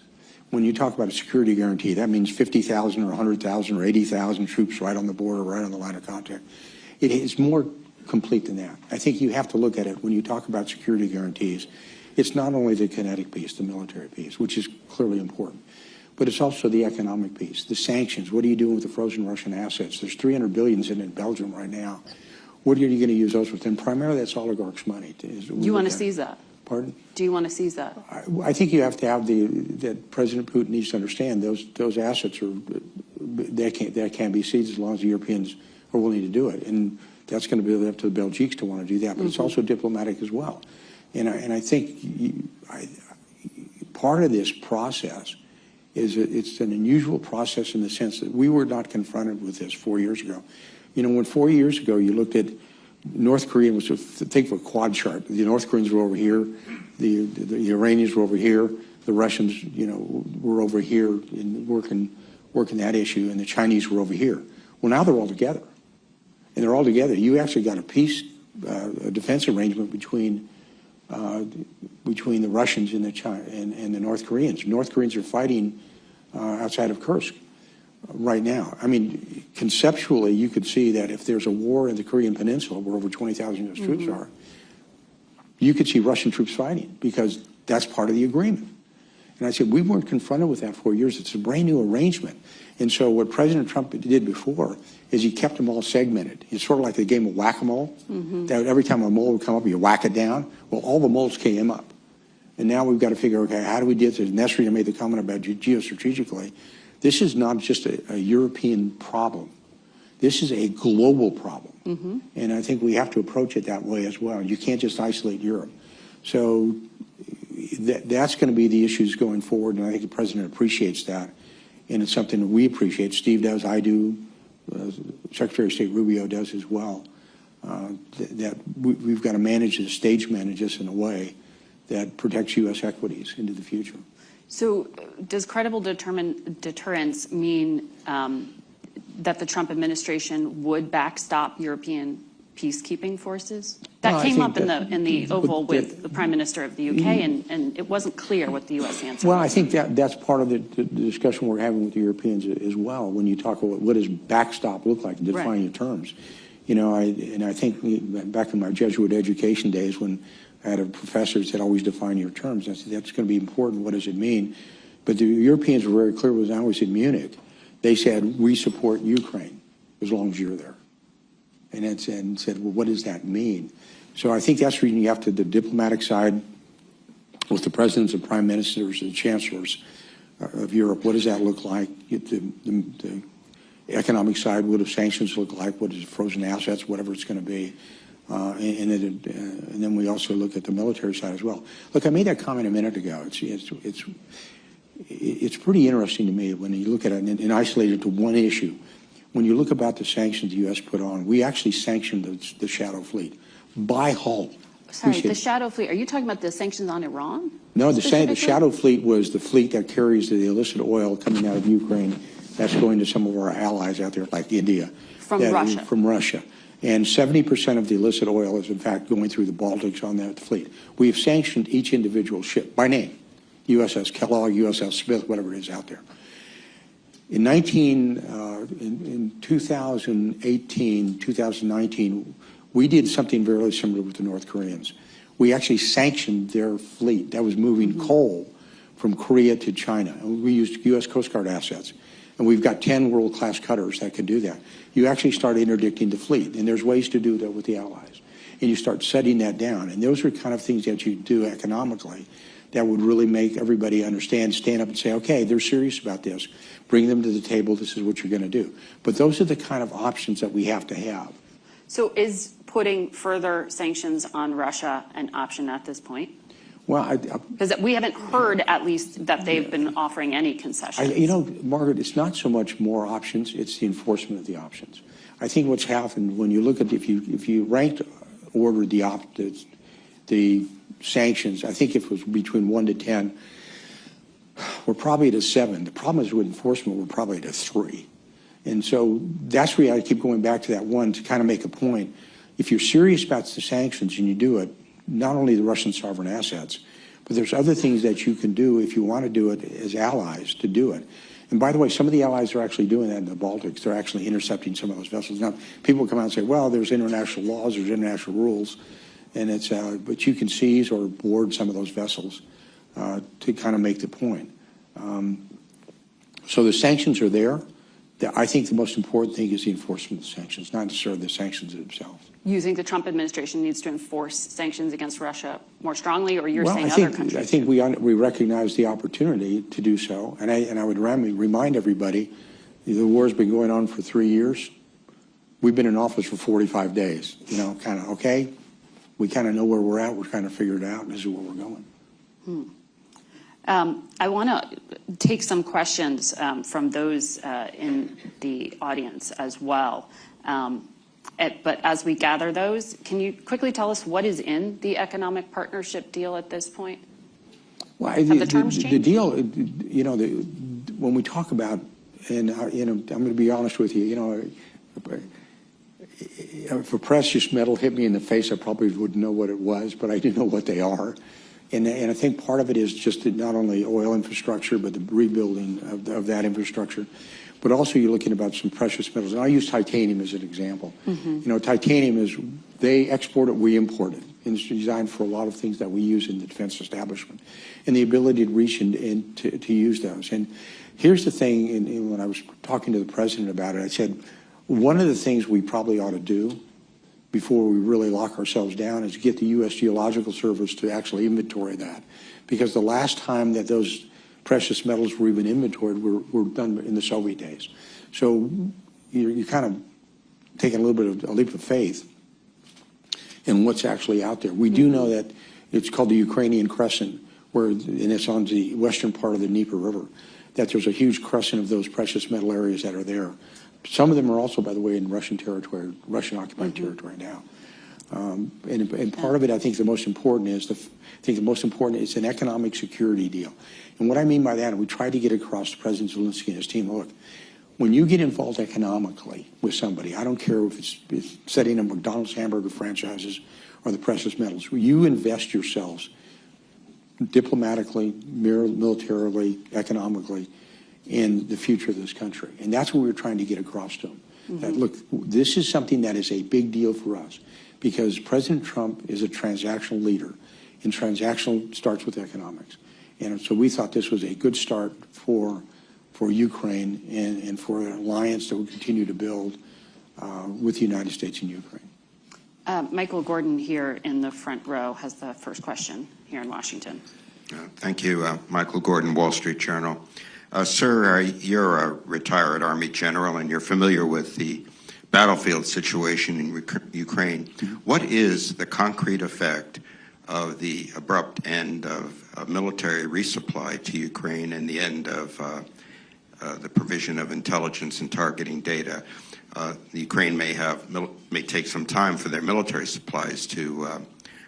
When you talk about a security guarantee, that means 50,000 or 100,000 or 80,000 troops right on the border, right on the line of contact. It is more complete than that. I think you have to look at it when you talk about security guarantees. It's not only the kinetic piece, the military piece, which is clearly important, but it's also the economic piece, the sanctions. What are you doing with the frozen Russian assets? There's $300 billion sitting in Belgium right now. What are you going to use those with? And primarily, that's oligarchs' money. Do you want to seize that? Pardon? Do you want to seize that? I think you have to have that President Putin needs to understand those assets that can't be seized as long as the Europeans are willing to do it. And that's going to be up to the Belgians to want to do that. But it's also diplomatic as well. And I think part of this process is it's an unusual process in the sense that we were not confronted with this 4 years ago. You know, when 4 years ago you looked at North Korea, was think of a quad chart. The North Koreans were over here, the Iranians were over here, the Russians, you know, were over here in working that issue, and the Chinese were over here. Well, now they're all together, and they're all together. You actually got a defense arrangement between the Russians and the North Koreans. North Koreans are fighting outside of Kursk right now. I mean, conceptually, you could see that if there's a war in the Korean Peninsula where over 20,000 U.S. troops are, you could see Russian troops fighting because that's part of the agreement. And I said, we weren't confronted with that 4 years. It's a brand new arrangement. And so what President Trump did before is he kept them all segmented. It's sort of like the game of whack-a-mole. That every time a mole would come up, you whack it down. Well, all the moles came up. And now we've got to figure, okay, how do we deal with this? Nestor made the comment about geostrategically. This is not just a European problem. This is a global problem. And I think we have to approach it that way as well. You can't just isolate Europe. So that's going to be the issues going forward, and I think the president appreciates that. And it's something that we appreciate. Steve does, I do, Secretary of State Rubio does as well. That we've got to stage manage this in a way that protects U.S. equities into the future. So does credible deterrence mean that the Trump administration would backstop European peacekeeping forces? That came up in the Oval with the Prime Minister of the UK, and it wasn't clear what the U.S. answer was. Well, I think that's part of the discussion we're having with the Europeans as well. When you talk about what does backstop look like, define your terms. You know, I think back in my Jesuit education days when I had a professor that said, always define your terms. I said, that's going to be important. What does it mean? But the Europeans were very clear when I was in Munich. They said, we support Ukraine as long as you're there. And said, well, what does that mean? So I think that's the reason you have to, the diplomatic side, with the presidents and prime ministers and chancellors of Europe, what does that look like? The economic side, what do sanctions look like? What is frozen assets, whatever it's going to be? And then we also look at the military side as well. Look, I made that comment a minute ago. It's pretty interesting to me when you look at it and isolate it to one issue. When you look about the sanctions the U.S. put on, we actually sanctioned the Shadow Fleet by hull. Sorry, the Shadow Fleet. Are you talking about the sanctions on Iran? No, the Shadow Fleet was the fleet that carries the illicit oil coming out of Ukraine that's going to some of our allies out there, like India. From Russia. From Russia. And 70% of the illicit oil is, in fact, going through the Baltics on that fleet. We've sanctioned each individual ship by name, USS Kellogg, USS Smith, whatever it is out there. In 2018, 2019, We did something very similar with the North Koreans. We actually sanctioned their fleet that was moving coal from Korea to China. And we used U.S. Coast Guard assets. And we've got 10 world-class cutters that could do that. You actually start interdicting the fleet, and there's ways to do that with the allies. And you start setting that down. And those are kind of things that you do economically that would really make everybody understand, stand up and say, okay, they're serious about this. Bring them to the table. This is what you're going to do. But those are the kind of options that we have to have. So is putting further sanctions on Russia an option at this point? Well, because we haven't heard, at least, that they've been offering any concessions. you know, Margaret, it's not so much more options, it's the enforcement of the options. I think what's happened when you look at, if you ranked order the sanctions, I think if it was between 1 to 10, we're probably at a 7. The problem is with enforcement, we're probably at a 3. And so that's where I keep going back to that one to kind of make a point. If you're serious about the sanctions and you do it, not only the Russian sovereign assets, but there's other things that you can do if you want to do it as allies to do it. And by the way, some of the allies are actually doing that in the Baltics. They're actually intercepting some of those vessels. Now, people come out and say, well, there's international laws, there's international rules, and it's, but you can seize or board some of those vessels to kind of make the point. So the sanctions are there. I think the most important thing is the enforcement of the sanctions, not necessarily the sanctions themselves. You think the Trump administration needs to enforce sanctions against Russia more strongly, or you're saying other countries? I think we recognize the opportunity to do so, and I would remind everybody, the war's been going on for 3 years. We've been in office for 45 days. You know, kind of okay. We kind of know where we're at. We're trying to figure it out, and this is where we're going. I want to take some questions from those in the audience as well. But as we gather those, can you quickly tell us what is in the economic partnership deal at this point? Well, have the terms changed? The deal, you know, when we talk about, and you know, I'm going to be honest with you, you know, if a precious metal hit me in the face, I probably wouldn't know what it was, but I do know what they are. And I think part of it is just not only oil infrastructure, but the rebuilding of that infrastructure. But also you're looking about some precious metals. And I use titanium as an example. You know, titanium is, they export it, we import it. And it's designed for a lot of things that we use in the defense establishment. And the ability to reach and to use those. And here's the thing, and when I was talking to the president about it, I said, one of the things we probably ought to do before we really lock ourselves down is get the U.S. Geological Service to actually inventory that. Because the last time that those precious metals were even inventoried were done in the Soviet days. So you're kind of taking a little bit of a leap of faith in what's actually out there. We do know that it's called the Ukrainian Crescent, and it's on the western part of the Dnieper River, that there's a huge crescent of those precious metal areas that are there. Some of them are also, by the way, in Russian territory, Russian-occupied territory now. And part of it, I think the most important is, it's an economic security deal. And what I mean by that, and we tried to get across to President Zelensky and his team, look, when you get involved economically with somebody, I don't care if it's setting up McDonald's hamburger franchises or the precious metals, you invest yourselves diplomatically, militarily, economically, in the future of this country. And that's what we're trying to get across to them. That, look, this is something that is a big deal for us because President Trump is a transactional leader, and transactional starts with economics. And so we thought this was a good start for Ukraine and for an alliance that will continue to build with the United States and Ukraine. Michael Gordon here in the front row has the first question here in Washington. Thank you. Michael Gordon, Wall Street Journal. Sir, you're a retired Army general and you're familiar with the battlefield situation in Ukraine. What is the concrete effect of the abrupt end of military resupply to Ukraine and the end of the provision of intelligence and targeting data? The Ukraine may take some time for their military supplies to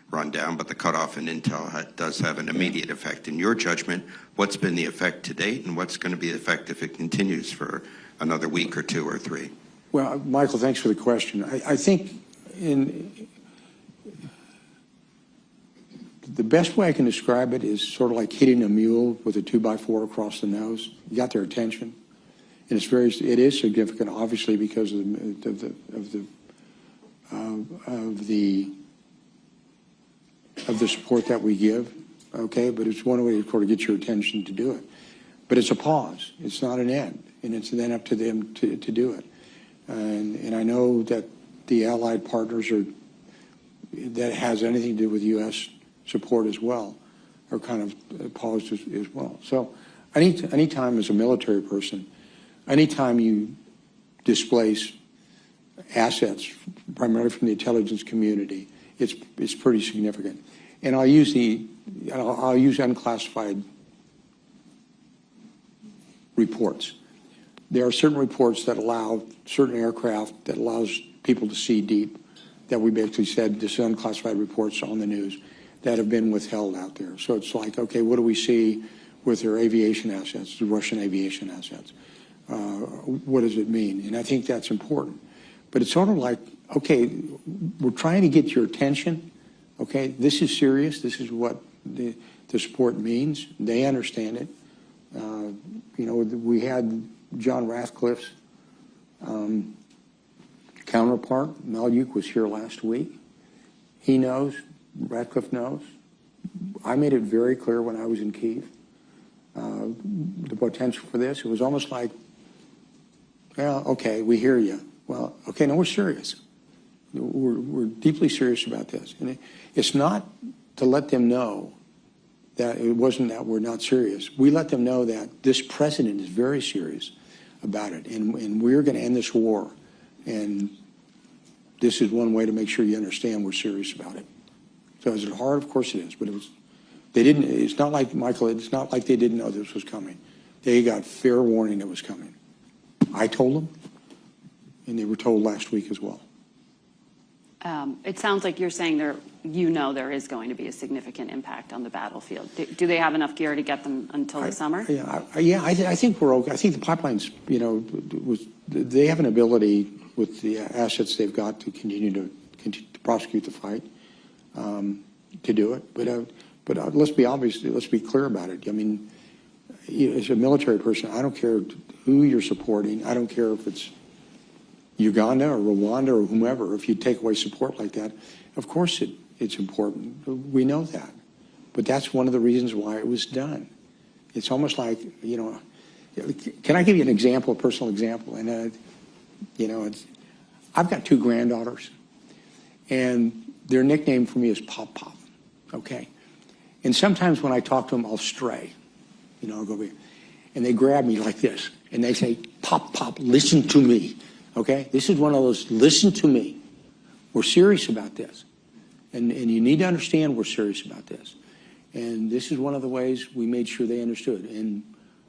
run down, but the cutoff in intel does have an immediate effect. In your judgment, what's been the effect to date, and what's going to be the effect if it continues for another week or 2 or 3? Well, Michael, thanks for the question. I think the best way I can describe it is sort of like hitting a mule with a 2x4 across the nose. You got their attention, and it is significant, obviously, because of of the support that we give, okay? But it's one way to sort of get your attention to do it. But it's a pause. It's not an end, and it's then up to them to do it. And I know that the allied partners that has anything to do with U.S. support as well are kind of paused as well. So anytime as a military person, anytime you displace assets, primarily from the intelligence community, it's pretty significant. And I'll use unclassified reports. There are certain reports that allow certain aircraft that allows people to see deep, that we basically said this is unclassified reports on the news that have been withheld out there. So it's like, okay, what do we see with their aviation assets, the Russian aviation assets? What does it mean? And I think that's important. But it's sort of like, okay, we're trying to get your attention. Okay, this is serious. This is what the support means. They understand it. You know, we had John Ratcliffe's counterpart, Malyuk, was here last week. He knows, Ratcliffe knows. I made it very clear when I was in Kyiv, the potential for this. It was almost like, well, okay, we hear you. Well, okay, no, we're serious. We're deeply serious about this. And it's not to let them know that it wasn't that we're not serious. We let them know that this president is very serious about it, and we're going to end this war. And this is one way to make sure you understand we're serious about it. So is it hard? Of course it is. But it's not like, Michael, it's not like they didn't know this was coming. They got fair warning it was coming. I told them, and they were told last week as well. It sounds like you're saying there is going to be a significant impact on the battlefield. Do they have enough gear to get them until the summer? I think we're okay. I think the pipelines, you know, they have an ability with the assets they've got to continue to prosecute the fight, to do it. But let's be obvious. Let's be clear about it. I mean, as a military person, I don't care who you're supporting. I don't care if it's Uganda or Rwanda or whomever. If you take away support like that, of course it's important. We know that. But that's one of the reasons why it was done. It's almost like, you know, can I give you an example, a personal example? And, you know, I've got two granddaughters, and their nickname for me is Pop Pop, okay? And sometimes when I talk to them, I'll stray. You know, I'll go, and they grab me like this, and they say, Pop Pop, listen to me. Okay, this is one of those, listen to me. We're serious about this. And you need to understand we're serious about this. And this is one of the ways we made sure they understood. And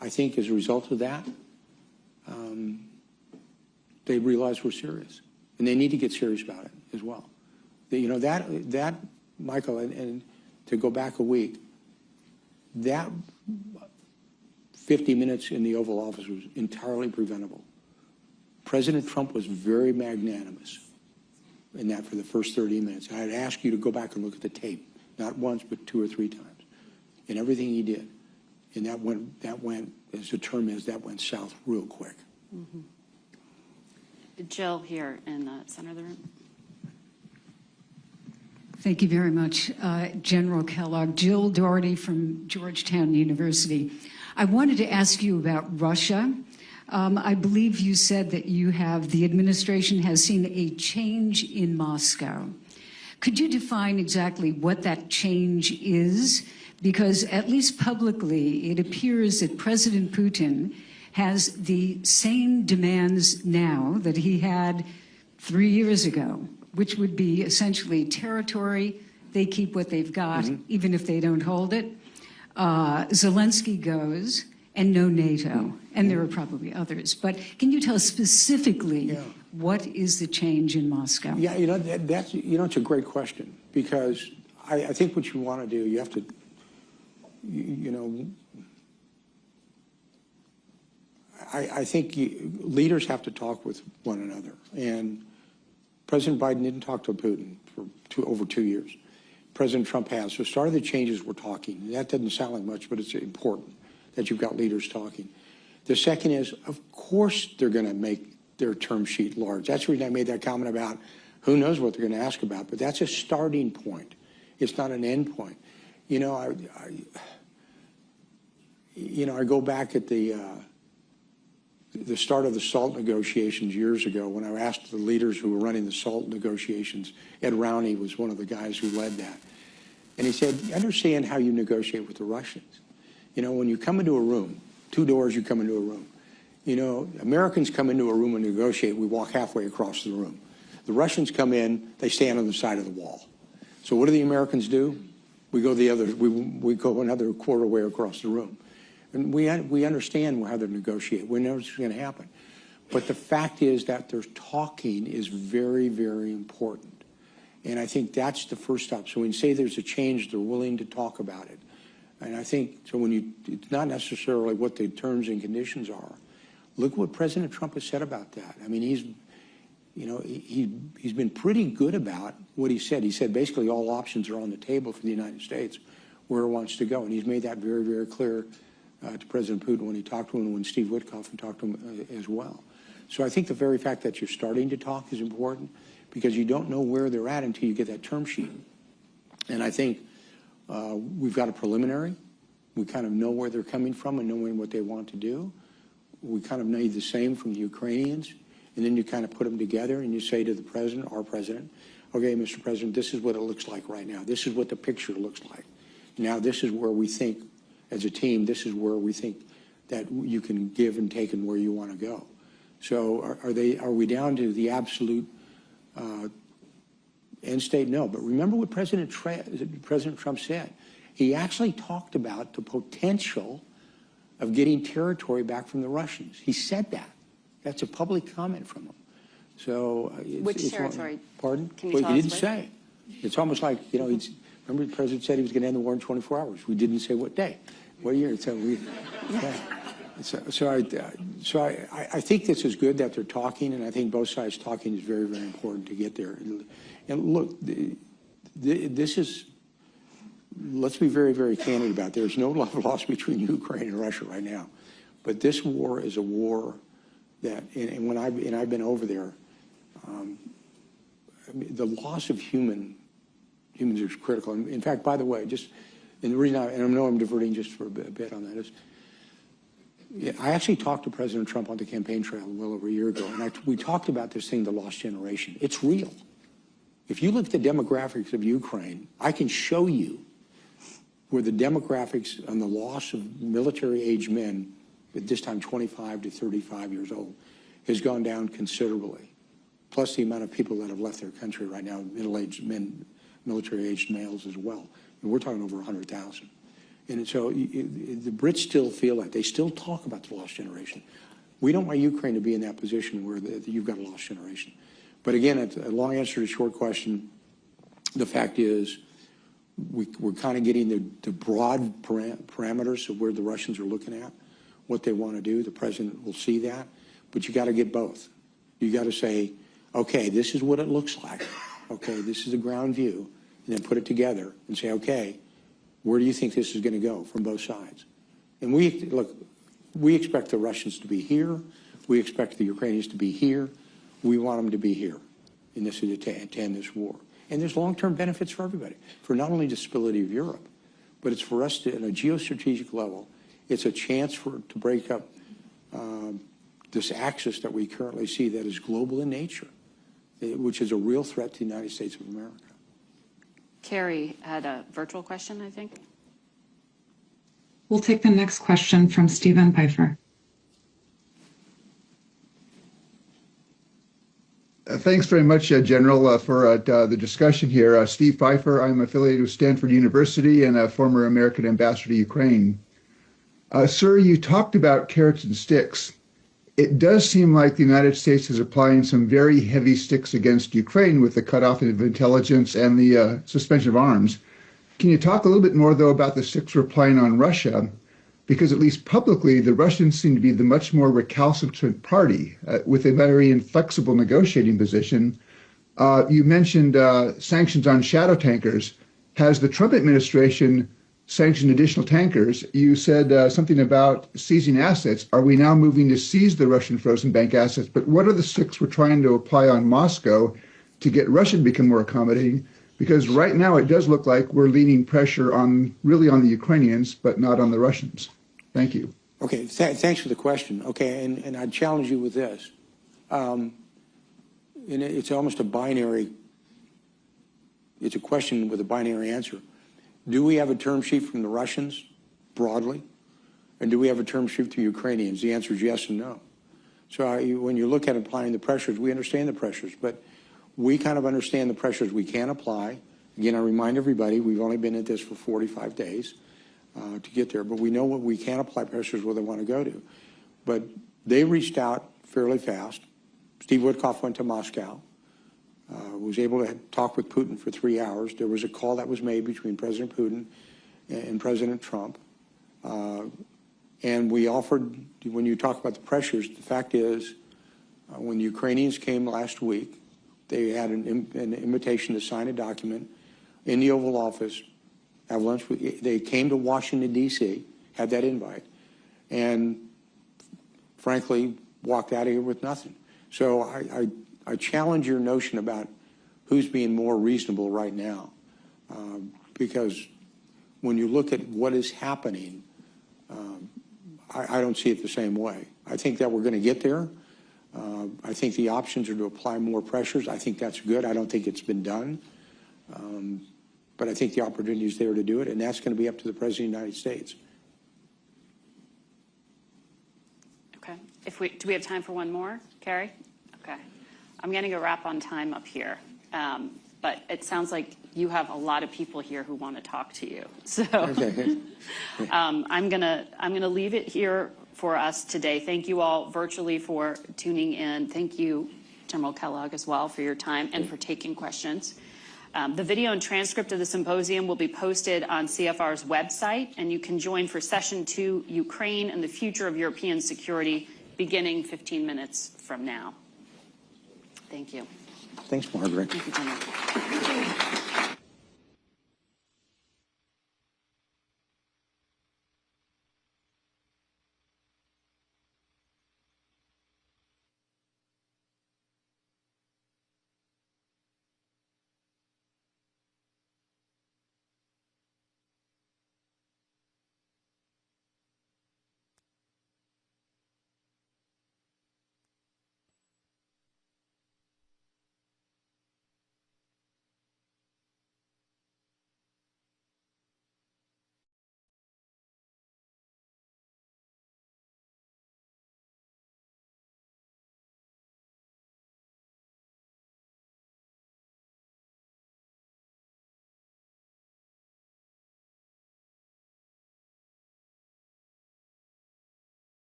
I think as a result of that, they realize we're serious. And they need to get serious about it as well. You know, that Michael, and to go back a week, that 50 minutes in the Oval Office was entirely preventable. President Trump was very magnanimous in that for the first 30 minutes. I'd ask you to go back and look at the tape, not once, but 2 or 3 times, and everything he did. And that went, as the term is, that went south real quick. Mm-hmm. Jill here in the center of the room. Thank you very much, General Kellogg. Jill Doherty from Georgetown University. I wanted to ask you about Russia. I believe you said that the administration has seen a change in Moscow. Could you define exactly what that change is? Because at least publicly, it appears that President Putin has the same demands now that he had 3 years ago, which would be essentially territory. They keep what they've got, even if they don't hold it. Zelensky goes, and no NATO, and there are probably others. But can you tell us specifically what is the change in Moscow? Yeah, you know, that's, you know, it's a great question, because I think what you want to do, you have to, you know, I think leaders have to talk with one another. And President Biden didn't talk to Putin for over 2 years. President Trump has. So starting the changes, we're talking. That doesn't sound like much, but it's important that you've got leaders talking. The second is, of course, they're going to make their term sheet large. That's the reason I made that comment about Who knows what they're going to ask about? But that's a starting point. It's not an end point. You know, I go back at the start of the SALT negotiations years ago when I asked the leaders who were running the SALT negotiations. Ed Rowney was one of the guys who led that. And he said, understand how you negotiate with the Russians. You know, when you come into a room, 2 doors, you come into a room. You know, Americans come into a room and negotiate, we walk halfway across the room. The Russians come in, they stand on the side of the wall. So what do the Americans do? We go we go another quarter way across the room. And we understand how they negotiate. We know what's going to happen. But the fact is that their talking is very, very important. And I think that's the first step. So when you say there's a change, they're willing to talk about it. And I think, so when it's not necessarily what the terms and conditions are. Look what President Trump has said about that. I mean, he's been pretty good about what he said. He said basically all options are on the table for the United States where it wants to go. And he's made that very, very clear to President Putin when he talked to him and when Steve Witkoff talked to him as well. So I think the very fact that you're starting to talk is important because you don't know where they're at until you get that term sheet. And I think we've got a preliminary. We kind of know where they're coming from and knowing what they want to do. We kind of need the same from the Ukrainians. And then you kind of put them together and you say to the president, our president, okay, Mr. President, this is what it looks like right now. This is what the picture looks like. Now this is where we think, as a team, this is where we think that you can give and take and where you want to go. So are we down to the absolute end state? No. But remember what President Trump said. He actually talked about the potential of getting territory back from the Russians. He said that. That's a public comment from him. So which territory? Pardon? Can you tell us he didn't say. It's almost like, you know, remember the president said he was going to end the war in 24 hours. We didn't say what day, what year. So I think this is good that they're talking, and I think both sides talking is very, very important to get there. And look, this is. Let's be very, very candid about it. There's no love lost between Ukraine and Russia right now, but this war is a war that, and when I've been over there, I mean, the loss of humans is critical. And in fact, by the way, and the reason I know I'm diverting just for a bit on that is, I actually talked to President Trump on the campaign trail well over a year ago, and we talked about this thing, the lost generation. It's real. If you look at the demographics of Ukraine, I can show you where the demographics on the loss of military-aged men, at this time 25 to 35 years old, has gone down considerably. Plus the amount of people that have left their country right now, middle-aged men, military-aged males as well. And we're talking over 100,000. And so the Brits still feel that. They still talk about the lost generation. We don't want Ukraine to be in that position where you've got a lost generation. But again, it's a long answer to a short question. The fact is, we're kind of getting the broad parameters of where the Russians are looking at, what they want to do. The president will see that, but you got to get both. You got to say, okay, this is what it looks like. Okay, this is the ground view, and then put it together and say, okay, where do you think this is going to go from both sides? And we expect the Russians to be here. We expect the Ukrainians to be here. We want them to be here in this to end this war. And there's long-term benefits for everybody, for not only the stability of Europe, but it's for us to, at a geostrategic level, it's a chance to break up this axis that we currently see that is global in nature, which is a real threat to the United States of America. Carrie had a virtual question, I think. We'll take the next question from Stephen Pfeiffer. Thanks very much, General, for the discussion here. Steve Pfeiffer, I'm affiliated with Stanford University and a former American ambassador to Ukraine. Sir, you talked about carrots and sticks. It does seem like the United States is applying some very heavy sticks against Ukraine with the cutoff of intelligence and the suspension of arms. Can you talk a little bit more, though, about the sticks we're applying on Russia? Because at least publicly, the Russians seem to be the much more recalcitrant party with a very inflexible negotiating position. You mentioned sanctions on shadow tankers. Has the Trump administration sanctioned additional tankers? You said something about seizing assets. Are we now moving to seize the Russian frozen bank assets? But what are the sticks we're trying to apply on Moscow to get Russia to become more accommodating? Because right now it does look like we're leaning pressure on really on the Ukrainians, but not on the Russians. Thank you. Okay, thanks for the question. Okay, and I'd challenge you with this. And it's almost a binary, it's a question with a binary answer. Do we have a term sheet from the Russians broadly? And do we have a term sheet from the Ukrainians? The answer is yes and no. So when you look at applying the pressures, we understand the pressures, but we kind of understand the pressures we can apply. Again, I remind everybody, we've only been at this for 45 days to get there, but we know what we can apply pressures where they want to go to. But they reached out fairly fast. Steve Witkoff went to Moscow, was able to talk with Putin for 3 hours. There was a call that was made between President Putin and President Trump. And we offered, when you talk about the pressures, the fact is, when the Ukrainians came last week, they had an invitation to sign a document in the Oval Office, have lunch with, they came to Washington, D.C., had that invite, and frankly, walked out of here with nothing. So I challenge your notion about who's being more reasonable right now, because when you look at what is happening, I don't see it the same way. I think that we're going to get there. I think the options are to apply more pressures. I think that's good. I don't think it's been done. But I think the opportunity is there to do it, and that's going to be up to the President of the United States. Okay. Do we have time for one more, Carrie? Okay. I'm going to go wrap on time up here. But it sounds like you have a lot of people here who want to talk to you. So I'm gonna leave it here for us today. Thank you all virtually for tuning in. Thank you, General Kellogg, as well, for your time and for taking questions. The video and transcript of the symposium will be posted on CFR's website, and you can join for Session 2, Ukraine and the Future of European Security, beginning 15 minutes from now. Thank you. Thanks, Margaret. Thank you, General.